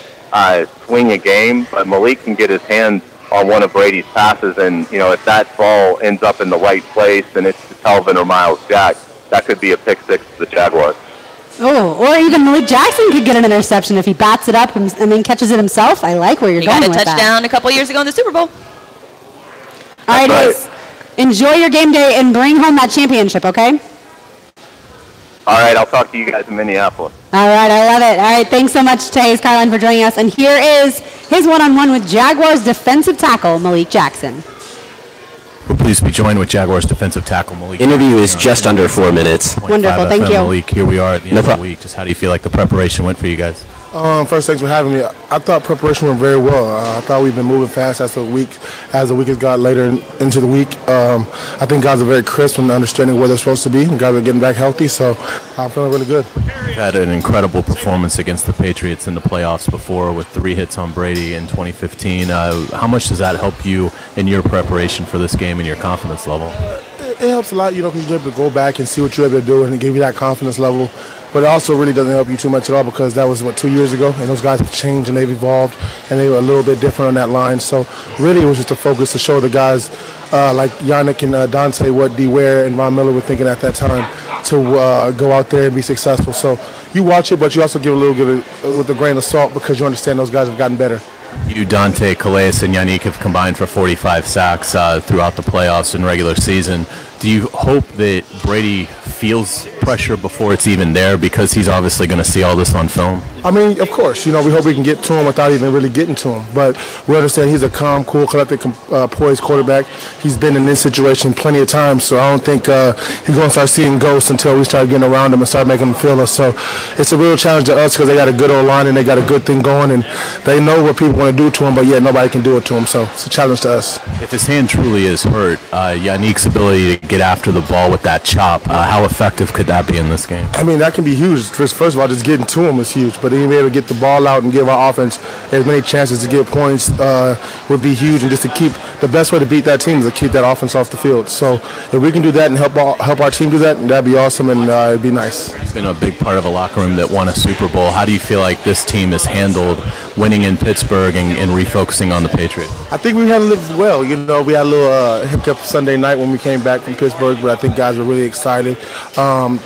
swing a game, but Malik can get his hands on one of Brady's passes, and if that ball ends up in the right place and it's to Telvin or Miles Jack, that could be a pick six to the Jaguars. Oh, or even Malik Jackson could get an interception if he bats it up and then catches it himself. I like where you're going with that. He got a touchdown a couple years ago in the Super Bowl. All right, guys. Enjoy your game day and bring home that championship, okay? All right, I'll talk to you guys in Minneapolis. All right, I love it. All right, thanks so much to Hayes Carlin for joining us. And here is his one-on-one with Jaguars defensive tackle Malik Jackson. We're pleased to be joined with Jaguars defensive tackle Malik. Interview is just under 4 minutes. Wonderful, thank you. Malik, here we are at the end of the week. Just how do you feel like the preparation went for you guys? First, thanks for having me. I thought preparation went very well. I thought we've been moving fast as the week has got later into the week. I think guys are very crisp and understanding where they're supposed to be. And guys are getting back healthy, so I'm feeling really good. You've had an incredible performance against the Patriots in the playoffs before with 3 hits on Brady in 2015. How much does that help you in your preparation for this game and your confidence level? It helps a lot, because you're able to go back and see what you're able to do and give you that confidence level. But it also really doesn't help you too much at all because that was, 2 years ago, and those guys have changed and they've evolved, and they were a little bit different on that line. So really it was just a focus to show the guys like Yannick and Dante what D. Ware and Von Miller were thinking at that time to go out there and be successful. So you watch it, but you also give a little bit with a grain of salt because you understand those guys have gotten better. You, Dante, Calais, and Yannick have combined for 45 sacks throughout the playoffs and regular season. Do you hope that Brady feels pressure before it's even there because he's obviously going to see all this on film? I mean, of course, we hope we can get to him without even really getting to him. But we understand he's a calm, cool, collected, poised quarterback. He's been in this situation plenty of times, so I don't think he's going to start seeing ghosts until we start getting around him and start making him feel us. So it's a real challenge to us because they got a good old line and they got a good thing going, and they know what people want to do to him, but yet nobody can do it to him. So it's a challenge to us. If his hand truly is hurt, Yannick's ability to get after the ball with that chop, how effective could that be in this game? I mean, that can be huge. First of all, just getting to him is huge, but being able to get the ball out and give our offense as many chances to get points would be huge. And just to keep the best way to beat that team is to keep that offense off the field. So if we can do that and help our team do that, that'd be awesome, and it'd be nice. It's been a big part of a locker room that won a Super Bowl. How do you feel like this team has handled winning in Pittsburgh and refocusing on the Patriots? I think we handled it well. We had a little hiccup Sunday night when we came back from Pittsburgh, but I think guys were really excited.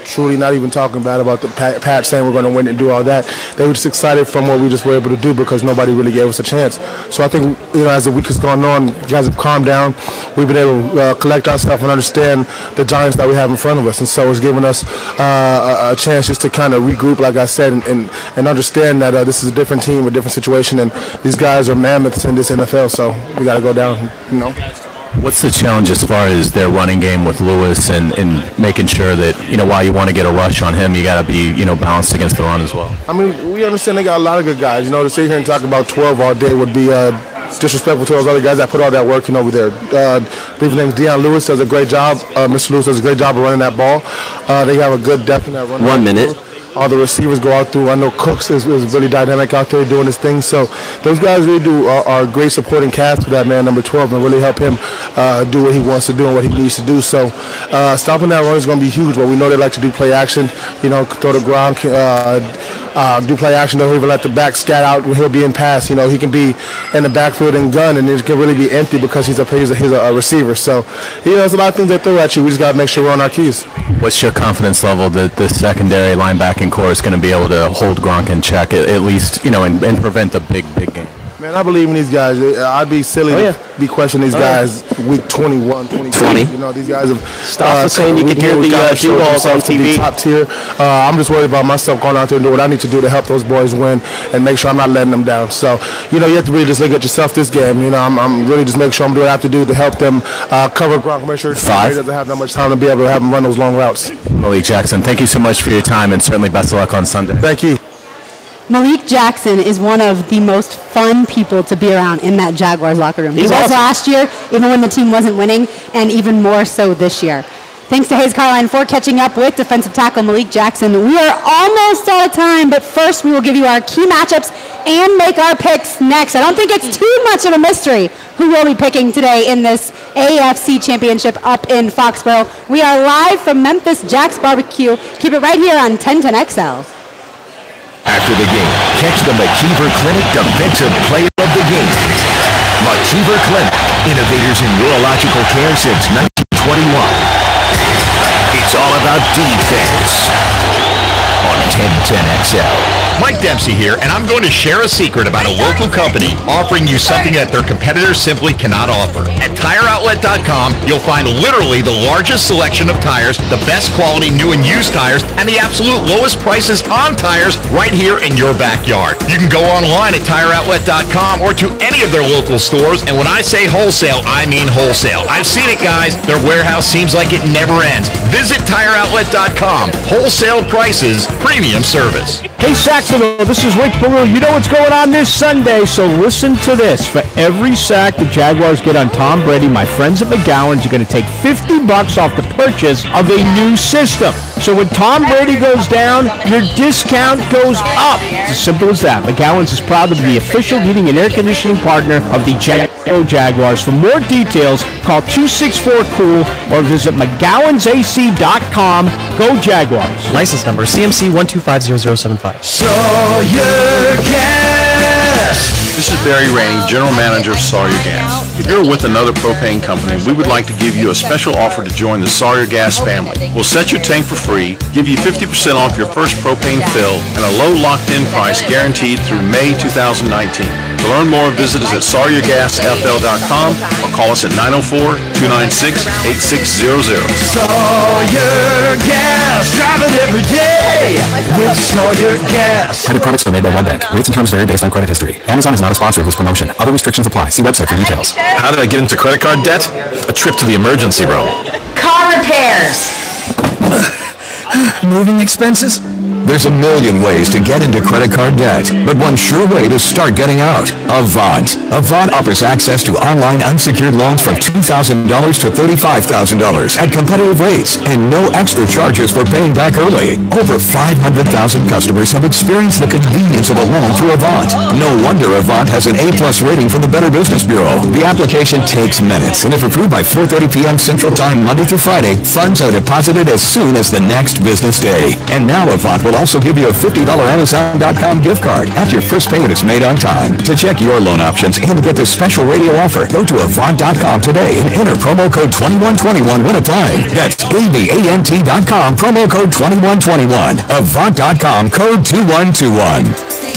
Truly not even talking bad about the Pat saying we're going to win and do all that. They were just excited from what we just were able to do because nobody really gave us a chance. So I think, as the week has gone on, guys have calmed down. We've been able to collect ourselves and understand the giants that we have in front of us. And so it's given us a chance just to kind of regroup, like I said, and understand that this is a different team, a different situation, and these guys are mammoths in this NFL, so we got to go down, What's the challenge as far as their running game with Lewis and making sure that, while you want to get a rush on him, you got to be, balanced against the run as well? I mean, we understand they got a lot of good guys. To sit here and talk about 12 all day would be disrespectful to those other guys that put all that work in over there. I believe his name is Deion Lewis, does a great job. Mr. Lewis does a great job of running that ball. They have a good depth in that run. 1 minute. All the receivers go out through. I know Cooks is really dynamic out there doing his thing. So those guys really are a great supporting cast for that man, number 12, and really help him do what he wants to do and what he needs to do. So stopping that run is going to be huge, but we know they like to do play action, throw the ground, do play action. They'll even let the back scat out when he'll be in pass. He can be in the backfield and gun, and it can really be empty because he's a receiver. So, there's a lot of things they throw at you. We just got to make sure we're on our keys. What's your confidence level that the secondary linebacking core is going to be able to hold Gronk in check, at least, and prevent the big game? Man, I believe in these guys. I'd be silly to be questioning these guys week 21, 20. These guys have... Stop saying you can hear the G-balls on TV. Top tier. I'm just worried about myself going out there and do what I need to do to help those boys win and make sure I'm not letting them down. So, you have to really just look at yourself this game. I'm really just making sure I'm doing what I have to do to help them cover Gronk, make sure he doesn't have that much time to be able to have him run those long routes. Malik Jackson, thank you so much for your time, and certainly best of luck on Sunday. Thank you. Malik Jackson is one of the most fun people to be around in that Jaguars locker room. He was awesome. last year, even when the team wasn't winning, and even more so this year. Thanks to Hayes Carline for catching up with defensive tackle Malik Jackson. We are almost out of time, but first we will give you our key matchups and make our picks next. I don't think it's too much of a mystery who we'll be picking today in this AFC Championship up in Foxborough. We are live from Memphis Jack's Barbecue. Keep it right here on 1010XL. After the game, catch the McKeever Clinic Defensive Player of the Game. McKeever Clinic, innovators in urological care since 1921. It's all about defense on 1010XL. Mike Dempsey here, and I'm going to share a secret about a local company offering you something that their competitors simply cannot offer. At TireOutlet.com, you'll find literally the largest selection of tires, the best quality new and used tires, and the absolute lowest prices on tires right here in your backyard. You can go online at TireOutlet.com or to any of their local stores, and when I say wholesale, I mean wholesale. I've seen it, guys. Their warehouse seems like it never ends. Visit TireOutlet.com. Wholesale prices, premium service. Hey, Saxonville, this is Rick Ballou. You know what's going on this Sunday, so listen to this. For every sack the Jaguars get on Tom Brady, my friends at McGowan's are going to take $50 off the purchase of a new system. So when Tom Brady goes down, your discount goes up. It's as simple as that. McGowan's is proud to be the official heating and air conditioning partner of the Jacksonville Jaguars. For more details, call 264-COOL or visit McGowan'sAC.com. Go Jaguars. License number CMC 1250075. Sawyer Cast. This is Barry Rainey, General Manager of Sawyer Gas. If you're with another propane company, we would like to give you a special offer to join the Sawyer Gas family. We'll set your tank for free, give you 50% off your first propane fill, and a low locked-in price guaranteed through May 2019. To learn more, visit us at SawyerGasFL.com or call us at 904-296-8600. Sawyer Gas, drive it every day with Sawyer Gas. Credit products are made by OneBank. Rates and terms vary based on credit history. Amazon is not a sponsor of this promotion. Other restrictions apply. See website for details. How did I get into credit card debt? A trip to the emergency room. Car repairs. Moving expenses? There's a million ways to get into credit card debt, but one sure way to start getting out. Avant. Avant offers access to online unsecured loans from $2,000 to $35,000 at competitive rates and no extra charges for paying back early. Over 500,000 customers have experienced the convenience of a loan through Avant. No wonder Avant has an A+ rating from the Better Business Bureau. The application takes minutes, and if approved by 4:30 p.m. Central Time Monday through Friday, funds are deposited as soon as the next business day. And now Avant will also give you a $50 Amazon.com gift card after your first payment is made on time. To check your loan options and get this special radio offer, go to Avant.com today and enter promo code 2121 when applying. That's AVANT.com, promo code 2121. Avant.com, code 2121.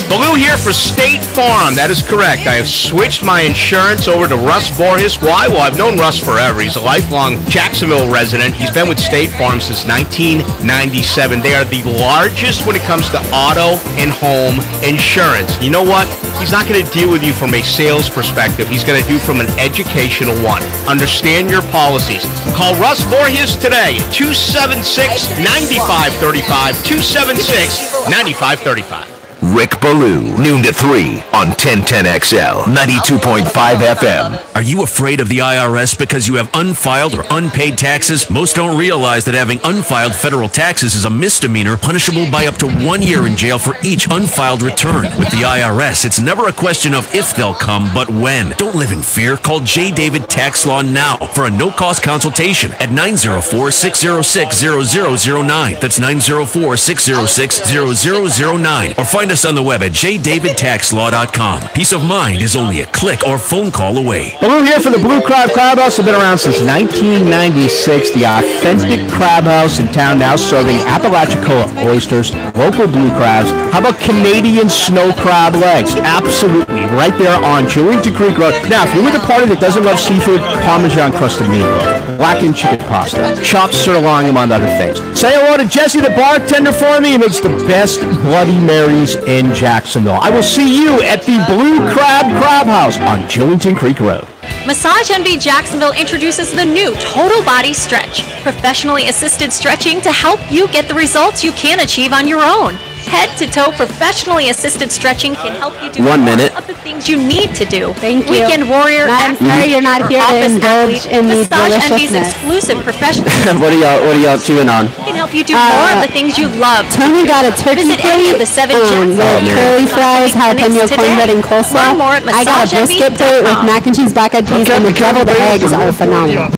Baloo here for State Farm. That is correct. I have switched my insurance over to Russ Borges. Why? Well, I've known Russ forever. He's a lifelong Jacksonville resident. He's been with State Farm since 1997. They are the largest when it comes to auto and home insurance. You know what? He's not going to deal with you from a sales perspective. He's going to do from an educational one. Understand your policies. Call Russ Borges today, 276-9535, 276-9535. Rick Ballou, noon to 3 on 1010XL, 92.5 FM. Are you afraid of the IRS because you have unfiled or unpaid taxes? Most don't realize that having unfiled federal taxes is a misdemeanor punishable by up to 1 year in jail for each unfiled return. With the IRS, it's never a question of if they'll come, but when. Don't live in fear. Call J. David Tax Law now for a no-cost consultation at 904-606-0009. That's 904-606-0009. Or find us on the web at jdavidtaxlaw.com. Peace of mind is only a click or phone call away. Baloo here for the Blue Crab Crab House. Have been around since 1996. The authentic crab house in town now serving Apalachicola oysters, local blue crabs. How about Canadian snow crab legs? Absolutely. Right there on Chewington Creek Road. Now, if you're with a party that doesn't love seafood, Parmesan crusted meatloaf, blackened chicken pasta, chopped sirloin, among other things. Say hello to Jesse, the bartender, for me. He makes the best Bloody Marys in Jacksonville. I will see you at the Blue Crab Crab House on Chewington Creek Road. Massage Envy Jacksonville introduces the new Total Body Stretch, professionally assisted stretching to help you get the results you can't achieve on your own. Head-to-toe professionally assisted stretching can help you do 1 minute. of the things you need to do. Thank you. Weekend warrior, I'm sorry you're not here to office indulge athlete, in the Massage Envy's deliciousness. exclusive professional What are y'all chewing on? can help you do more of the things you love. Tony got a turkey Visit any of the 7 with curly fries, jalapeno cornbread, and coleslaw. Learn more at I got a biscuit plate with mac and cheese, black eyed peas, and the deviled eggs are phenomenal.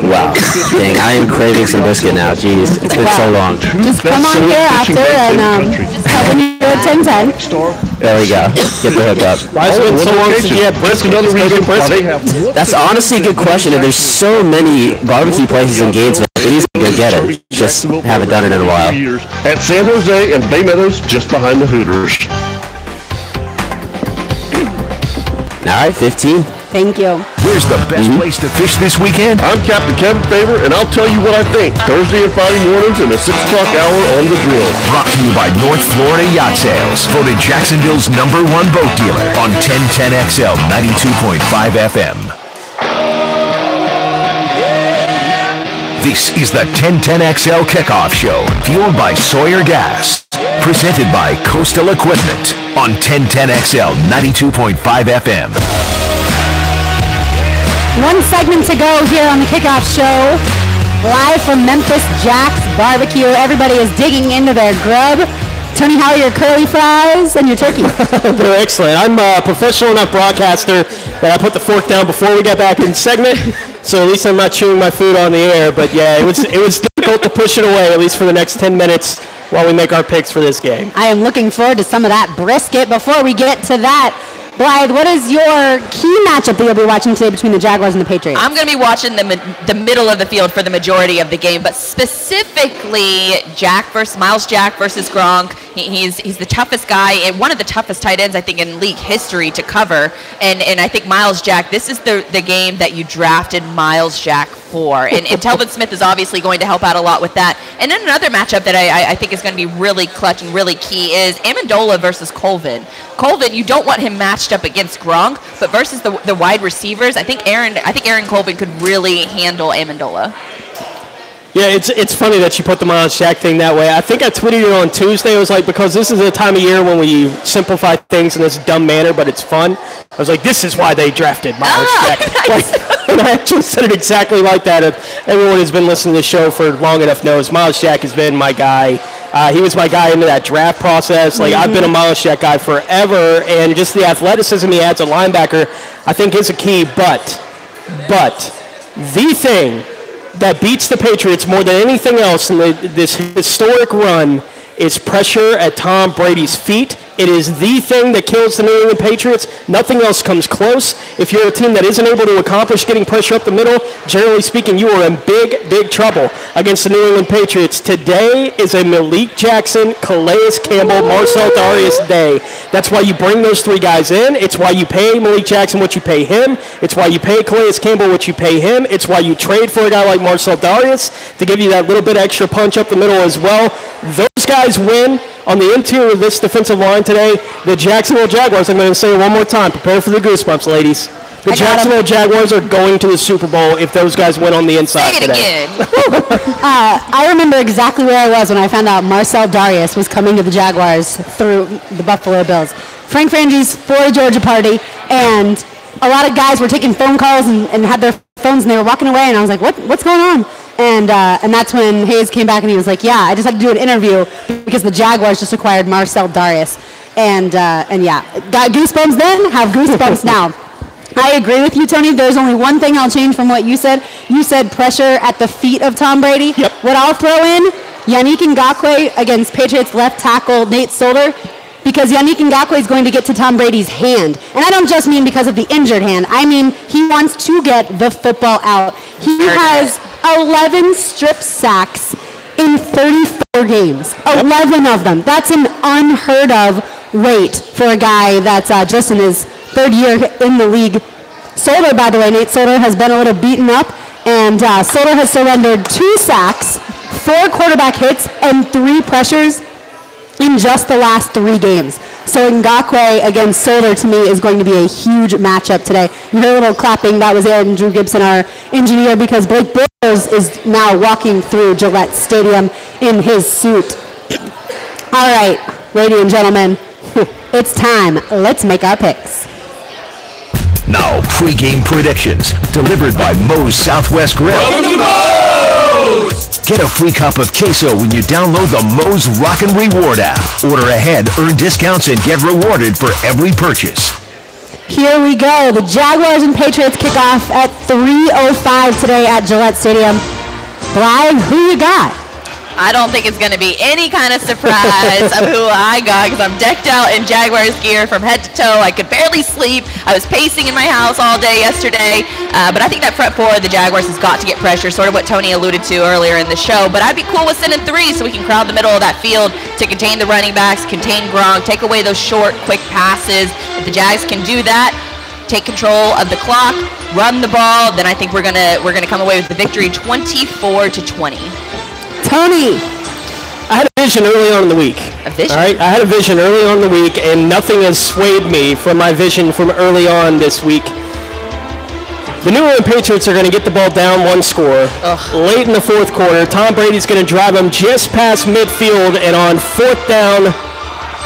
Wow. Dang, I am craving some biscuit now. Jeez, it's been so long. Just come on here after and when you go at 10:10. There we go. Get the hook up. Why is it so long since you had brisket? That's honestly a good question. And there's so many barbecue places in Gainesville. It is a go get it. Just haven't done it in a while. At San Jose and Bay Meadows, just behind the Hooters. All right, 15. Thank you. Where's the best place to fish this weekend? I'm Captain Kevin Favor, and I'll tell you what I think. Thursday and Friday mornings and the 6 o'clock hour on the drill. Brought to you by North Florida Yacht Sales, voted Jacksonville's #1 boat dealer on 1010XL 92.5 FM. This is the 1010XL Kickoff Show, fueled by Sawyer Gas. Presented by Coastal Equipment on 1010XL 92.5 FM. One segment to go here on the Kickoff Show. Live from Memphis Jack's Barbecue. Everybody is digging into their grub. Tony, how are your curly fries and your turkey? They're excellent. I'm a professional enough broadcaster that I put the fork down before we got back in segment, so at least I'm not chewing my food on the air. But yeah, it was difficult to push it away, at least for the next 10 minutes while we make our picks for this game. I am looking forward to some of that brisket. Before we get to that, Blythe, what is your key matchup that you'll be watching today between the Jaguars and the Patriots? I'm going to be watching the middle of the field for the majority of the game, but specifically Miles Jack versus Gronk. He's the toughest guy and one of the toughest tight ends, I think, in league history to cover. And I think Miles Jack, this is the game that you drafted Miles Jack for. And Telvin Smith is obviously going to help out a lot with that. And then another matchup that I think is going to be really clutch and really key is Amendola versus Colvin. Colvin, you don't want him matched up against Gronk, but versus the wide receivers, I think Aaron Colvin could really handle Amendola. Yeah, it's funny that you put the Miles Jack thing that way. I think I tweeted it on Tuesday. It was like, because this is the time of year when we simplify things in this dumb manner, but it's fun. I was like, this is why they drafted Miles Jack. Nice. And I actually said it exactly like that. Everyone who's been listening to the show for long enough knows Miles Jack has been my guy. He was my guy into that draft process. Like, I've been a Miles Jack guy forever, and just the athleticism he adds a linebacker, I think is a key. But the thing that beats the Patriots more than anything else in this historic run is pressure at Tom Brady's feet. It is the thing that kills the New England Patriots. Nothing else comes close. If you're a team that isn't able to accomplish getting pressure up the middle, generally speaking, you are in big, big trouble against the New England Patriots. Today is a Malik Jackson, Calais Campbell, Marcel Darius day. That's why you bring those three guys in. It's why you pay Malik Jackson what you pay him. It's why you pay Calais Campbell what you pay him. It's why you trade for a guy like Marcel Darius to give you that little bit extra punch up the middle as well. Those guys win. On the interior of this defensive line today, the Jacksonville Jaguars, I'm going to say it one more time, prepare for the goosebumps, ladies. The Jacksonville Jaguars are going to the Super Bowl if those guys win on the inside today. Say it again. I remember exactly where I was when I found out Marcel Darius was coming to the Jaguars through the Buffalo Bills. Frank Frangi's Florida Georgia party, and a lot of guys were taking phone calls and had their phones, and they were walking away, and I was like, what's going on? And that's when Hayes came back and he was like, yeah, I just had to do an interview because the Jaguars just acquired Marcel Darius. And yeah, got goosebumps then, have goosebumps now. I agree with you, Tony. There's only one thing I'll change from what you said. You said pressure at the feet of Tom Brady. Yep. What I'll throw in, Yannick Ngakoue against Patriots left tackle Nate Solder, because Yannick Ngakoue is going to get to Tom Brady's hand. And I don't just mean because of the injured hand. I mean he wants to get the football out. He has 11 strip sacks in 34 games. 11 of them. That's an unheard of rate for a guy that's just in his third year in the league. Solder, by the way, Nate Solder has been a little beaten up, and Solder has surrendered 2 sacks, 4 quarterback hits, and 3 pressures in just the last 3 games. So Ngakoue against Solder, to me, is going to be a huge matchup today. You heard a little clapping. That was Aaron Drew Gibson, our engineer, because Blake Bortles is now walking through Gillette Stadium in his suit. All right, ladies and gentlemen, it's time. Let's make our picks. Now, pre-game predictions delivered by Moe's Southwest Grill. Get a free cup of queso when you download the Moe's Rockin' Reward app. Order ahead, earn discounts, and get rewarded for every purchase. Here we go. The Jaguars and Patriots kick off at 3:05 today at Gillette Stadium. Blythe, who you got? I don't think it's going to be any kind of surprise of who I got, because I'm decked out in Jaguars gear from head to toe. I could barely sleep. I was pacing in my house all day yesterday. But I think that front four of the Jaguars has got to get pressure, sort of what Tony alluded to earlier in the show. But I'd be cool with sending 3 so we can crowd the middle of that field to contain the running backs, contain Gronk, take away those short, quick passes. If the Jags can do that, take control of the clock, run the ball, then I think we're gonna come away with the victory 24-20. Tony. I had a vision early on in the week. A vision? All right, I had a vision early on in the week, and nothing has swayed me from my vision from early on this week. The New England Patriots are going to get the ball down 1 score. Late in the 4th quarter, Tom Brady's going to drive them just past midfield, and on 4th down,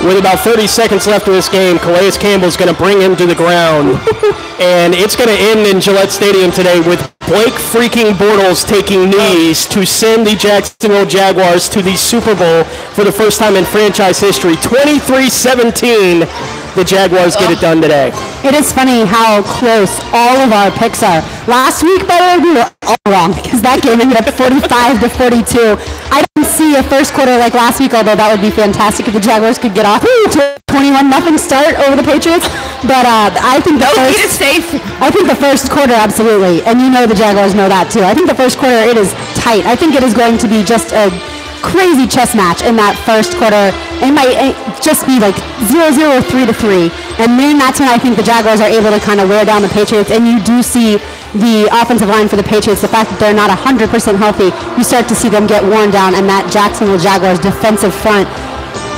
with about 30 seconds left in this game, Calais Campbell's going to bring him to the ground. And it's going to end in Gillette Stadium today with Blake freaking Bortles taking knees to send the Jacksonville Jaguars to the Super Bowl for the first time in franchise history. 23-17. the Jaguars get it done today. It is funny how close all of our picks are. Last week, by the way, we were all wrong because that game ended up 45-42. I didn't see a first quarter like last week, although that would be fantastic if the Jaguars could get off to a 21-0 start over the Patriots. But I think the first quarter, absolutely, and you know the Jaguars know that too. I think the first quarter, it is tight. I think it is going to be just a crazy chess match in that first quarter. It might just be like 0-0 or 3-3, and then that's when I think the Jaguars are able to kind of wear down the Patriots, and you do see the offensive line for the Patriots, the fact that they're not 100% healthy, you start to see them get worn down, and that Jacksonville Jaguars defensive front,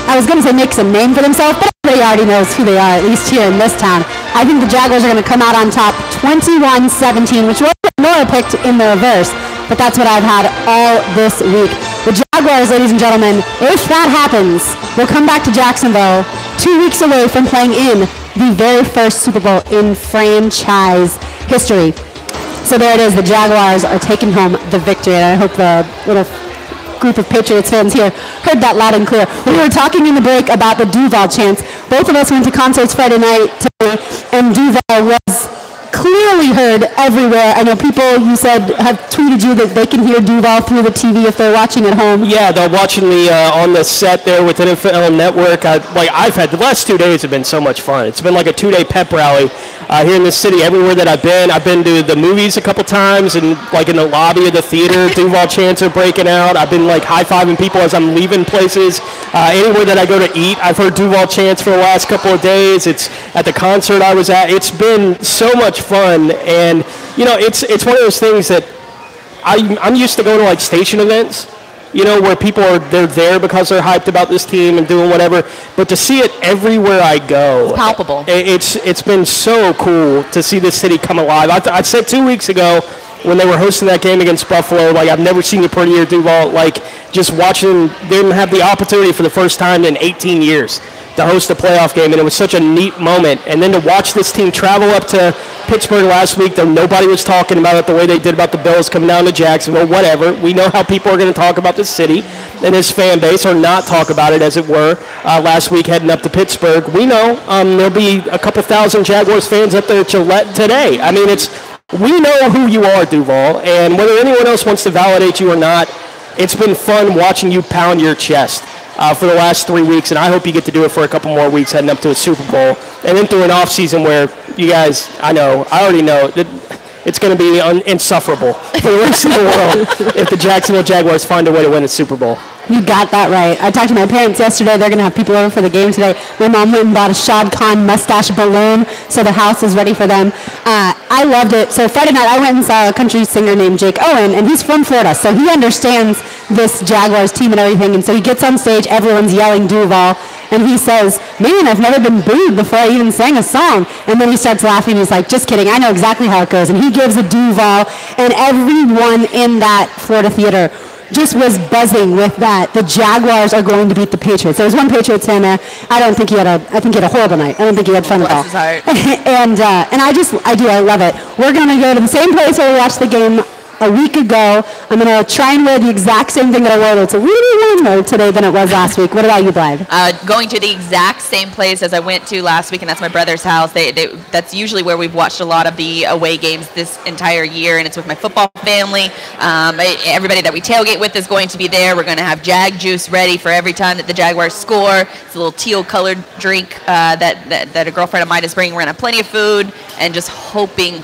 I was going to say makes a name for themselves, but everybody already knows who they are, at least here in this town. I think the Jaguars are going to come out on top 21-17, which Nora picked in the reverse, but that's what I've had all this week. The Jaguars, ladies and gentlemen, if that happens, will come back to Jacksonville 2 weeks away from playing in the very first Super Bowl in franchise history. So there it is. The Jaguars are taking home the victory, and I hope the little group of Patriots fans here heard that loud and clear. We were talking in the break about the Duval chants. Both of us went to concerts Friday night today, and Duval was clearly heard everywhere. I know people, you said, have tweeted you that they can hear Duval through the TV if they're watching at home. Yeah, they're watching me on the set there with NFL Network. I've had the last 2 days have been so much fun. It's been like a 2-day pep rally here in this city. Everywhere that I've been to the movies a couple times, and like in the lobby of the theater, Duval chants are breaking out. I've been like high-fiving people as I'm leaving places. Anywhere that I go to eat, I've heard Duval chants for the last couple of days. It's at the concert I was at. It's been so much fun, and you know, it's one of those things that I'm used to going to like station events, you know, where people they're there because they're hyped about this team and doing whatever. But to see it everywhere I go, it's palpable. It's been so cool to see this city come alive. I said 2 weeks ago when they were hosting that game against Buffalo, like, I've never seen you prettier, Duval. Like, just watching them have the opportunity for the first time in 18 years to host a playoff game, and it was such a neat moment. And then to watch this team travel up to Pittsburgh last week, though nobody was talking about it the way they did about the Bills coming down to Jacksonville, whatever. We know how people are going to talk about this city and his fan base, or not talk about it, as it were, last week heading up to Pittsburgh. We know there'll be a couple thousand Jaguars fans up there at Gillette today. I mean, we know who you are, Duval, and whether anyone else wants to validate you or not, it's been fun watching you pound your chest for the last 3 weeks, and I hope you get to do it for a couple more weeks heading up to a Super Bowl, and then through an off season where you guys, I already know that it's going to be insufferable for the rest of the world if the Jacksonville Jaguars find a way to win a Super Bowl. You got that right. I talked to my parents yesterday. They're going to have people over for the game today. My mom went and bought a Shad Khan mustache balloon, so the house is ready for them. I loved it. So Friday night, I went and saw a country singer named Jake Owen, and he's from Florida, so he understands this Jaguars team and everything. And so he gets on stage, everyone's yelling Duval, and he says, "Man, I've never been booed before I even sang a song." And then he starts laughing. He's like, "Just kidding. I know exactly how it goes." And he gives a Duval, and everyone in that Florida theater just was buzzing with that. The Jaguars are going to beat the Patriots. There was one Patriots fan there. I think he had a horrible night. I don't think he had fun at all. And I love it. We're going to go to the same place where we watched the game a week ago. I'm going to try and wear the exact same thing that I wore. It's a really warmer today than it was last week. What about you, Blythe? Going to the exact same place as I went to last week, and that's my brother's house. That's usually where we've watched a lot of the away games this entire year, and it's with my football family. Everybody that we tailgate with is going to be there. We're going to have Jag juice ready for every time that the Jaguars score. It's a little teal-colored drink that a girlfriend of mine is bringing. We're going to have plenty of food, and just hoping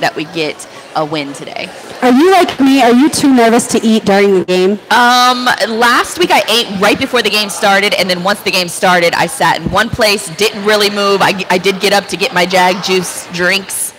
that we get a win today. Are you like me? Are you too nervous to eat during the game? Last week I ate right before the game started, and then once the game started, I sat in one place, didn't really move. I did get up to get my Jag juice drinks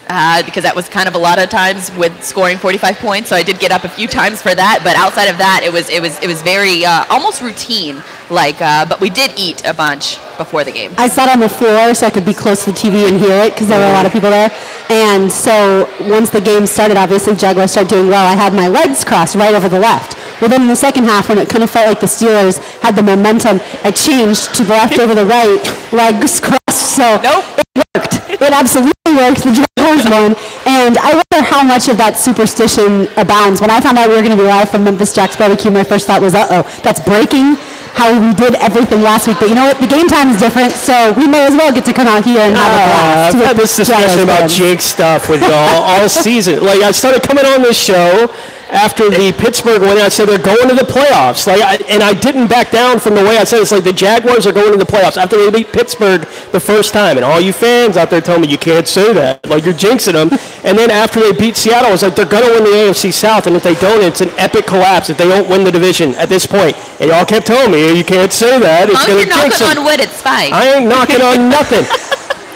because that was kind of a lot of times with scoring 45 points. So I did get up a few times for that, but outside of that, it was very almost routine. But we did eat a bunch before the game. I sat on the floor so I could be close to the TV and hear it because there were a lot of people there. And so once the game started, obviously Jaguars started doing well. I had my legs crossed right over the left. Well, then in the second half, when it kind of felt like the Steelers had the momentum, I changed to the left over the right, legs crossed. So it worked. It absolutely worked. The Jaguars won. And I wonder how much of that superstition abounds. When I found out we were going to be live from Memphis Jack's Barbecue, my first thought was, uh-oh, that's breaking. how we did everything last week. But you know what? The game time is different, so we may as well get to come out here and have a blast. I've had this discussion about jinx stuff with y'all all season. Like, I started coming on this show after the Pittsburgh win. I said they're going to the playoffs. And I didn't back down from the way I said it. It's like the Jaguars are going to the playoffs after they beat Pittsburgh the first time. And all you fans out there tell me you can't say that. Like, you're jinxing them. And then after they beat Seattle, I was like, they're going to win the AFC South. And if they don't, it's an epic collapse if they don't win the division at this point. And y'all kept telling me, you can't say that. It's going to jinx them. Knocking on wood, it's fine. I ain't knocking on nothing.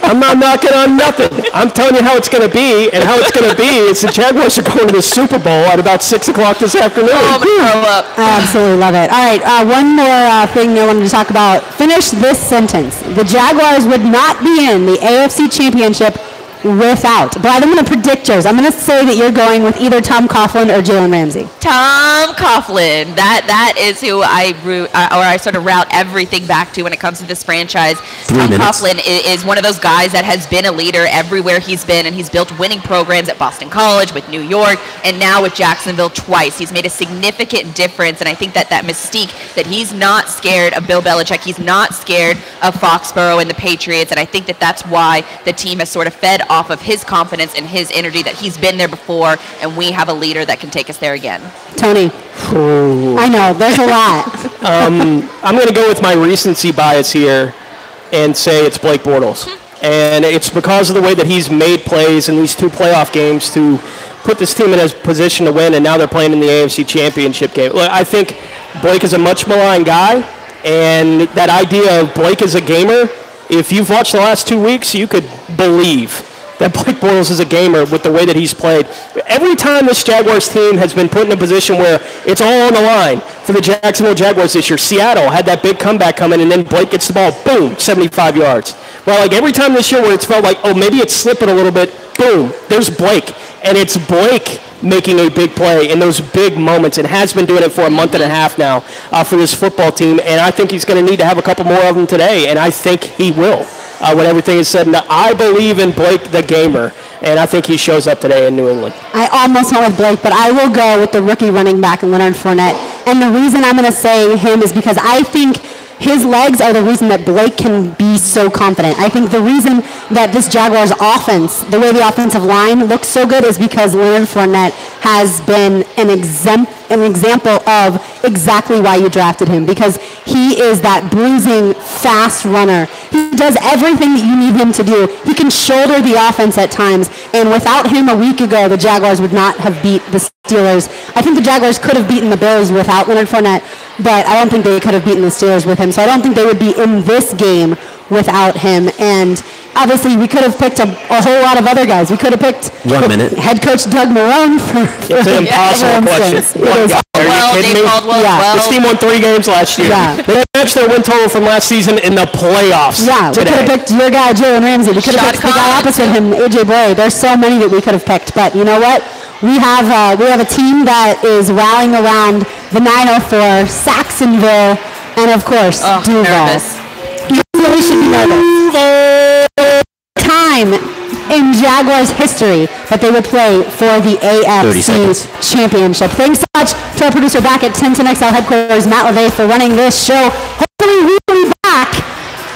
I'm not knocking on nothing. I'm telling you how it's going to be, and how it's going to be is the Jaguars are going to the Super Bowl at about 6 o'clock this afternoon. Oh, I'm going to throw up. I absolutely love it. All right, one more thing I wanted to talk about. Finish this sentence. The Jaguars would not be in the AFC Championship without. But I'm going to predict yours. I'm going to say that you're going with either Tom Coughlin or Jalen Ramsey. Tom Coughlin. That is who I sort of route everything back to when it comes to this franchise. Tom Coughlin is one of those guys that has been a leader everywhere he's been, and he's built winning programs at Boston College, with New York, and now with Jacksonville twice. He's made a significant difference, and I think that mystique that he's not scared of Bill Belichick, he's not scared of Foxborough and the Patriots, and I think that that's why the team has sort of fed off of his confidence and his energy, that he's been there before, and we have a leader that can take us there again. Tony. Ooh. I know, there's a lot. I'm going to go with my recency bias here and say it's Blake Bortles. And it's because of the way that he's made plays in these 2 playoff games to put this team in a position to win, and now they're playing in the AFC Championship game. Look, I think Blake is a much maligned guy, and that idea of Blake as a gamer, if you've watched the last 2 weeks, you could believe that Blake Bortles is a gamer with the way that he's played. Every time this Jaguars team has been put in a position where it's all on the line for the Jacksonville Jaguars this year, Seattle had that big comeback coming, and then Blake gets the ball, boom, 75 yards. Well, like every time this year where it's felt like, oh, maybe it's slipping a little bit, boom, there's Blake. And it's Blake making a big play in those big moments, and has been doing it for a month and a half now for this football team. And I think he's going to need to have a couple more of them today, and I think he will. When everything is said, and I believe in Blake the gamer, and I think he shows up today in New England. I almost went with Blake, but I will go with the rookie running back, Leonard Fournette. And the reason I'm going to say him is because I think his legs are the reason that Blake can be so confident. I think the reason that this Jaguars offense, the way the offensive line looks so good, is because Leonard Fournette has been an example of exactly why you drafted him, because he is that bruising, fast runner. He does everything that you need him to do. He can shoulder the offense at times, and without him a week ago, the Jaguars would not have beat the Steelers. I think the Jaguars could have beaten the Bills without Leonard Fournette, but I don't think they could have beaten the Steelers with him, so I don't think they would be in this game without him. And obviously, we could have picked a whole lot of other guys. We could have picked head coach Doug Marrone for it's an impossible question. Are you kidding me? This team won 3 games last year. Yeah. They matched their win total from last season in the playoffs. Yeah, we could have picked your guy, Jalen Ramsey. We could have picked the guy opposite him, AJ Bray. There's so many that we could have picked. But you know what? We have a team that is rallying around the 904, Saxonville, and of course, Duval. Nervous. You really should be nervous. Time in Jaguars history that they would play for the AFC Championship. Thanks so much to our producer back at 1010XL headquarters, Matt LeVay, for running this show. Hopefully we will be back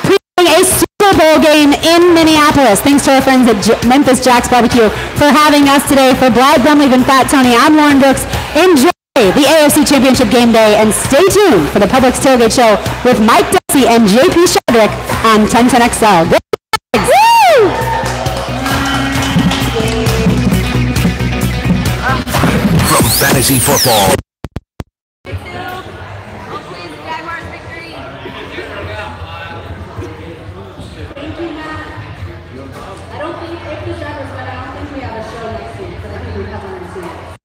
previewing a Super Bowl game in Minneapolis. Thanks to our friends at Memphis Jack's Barbecue for having us today. For Blythe Brumleve and Fat Tony, I'm Lauren Brooks. Enjoy the AFC Championship game day, and stay tuned for the Publix Tailgate Show with Mike Dempsey and JP Shadrick on 1010XL. Woo! From fantasy football I don't think if the Jaguars win, I don't think we have a show next week, but I think we have one in 2 weeks.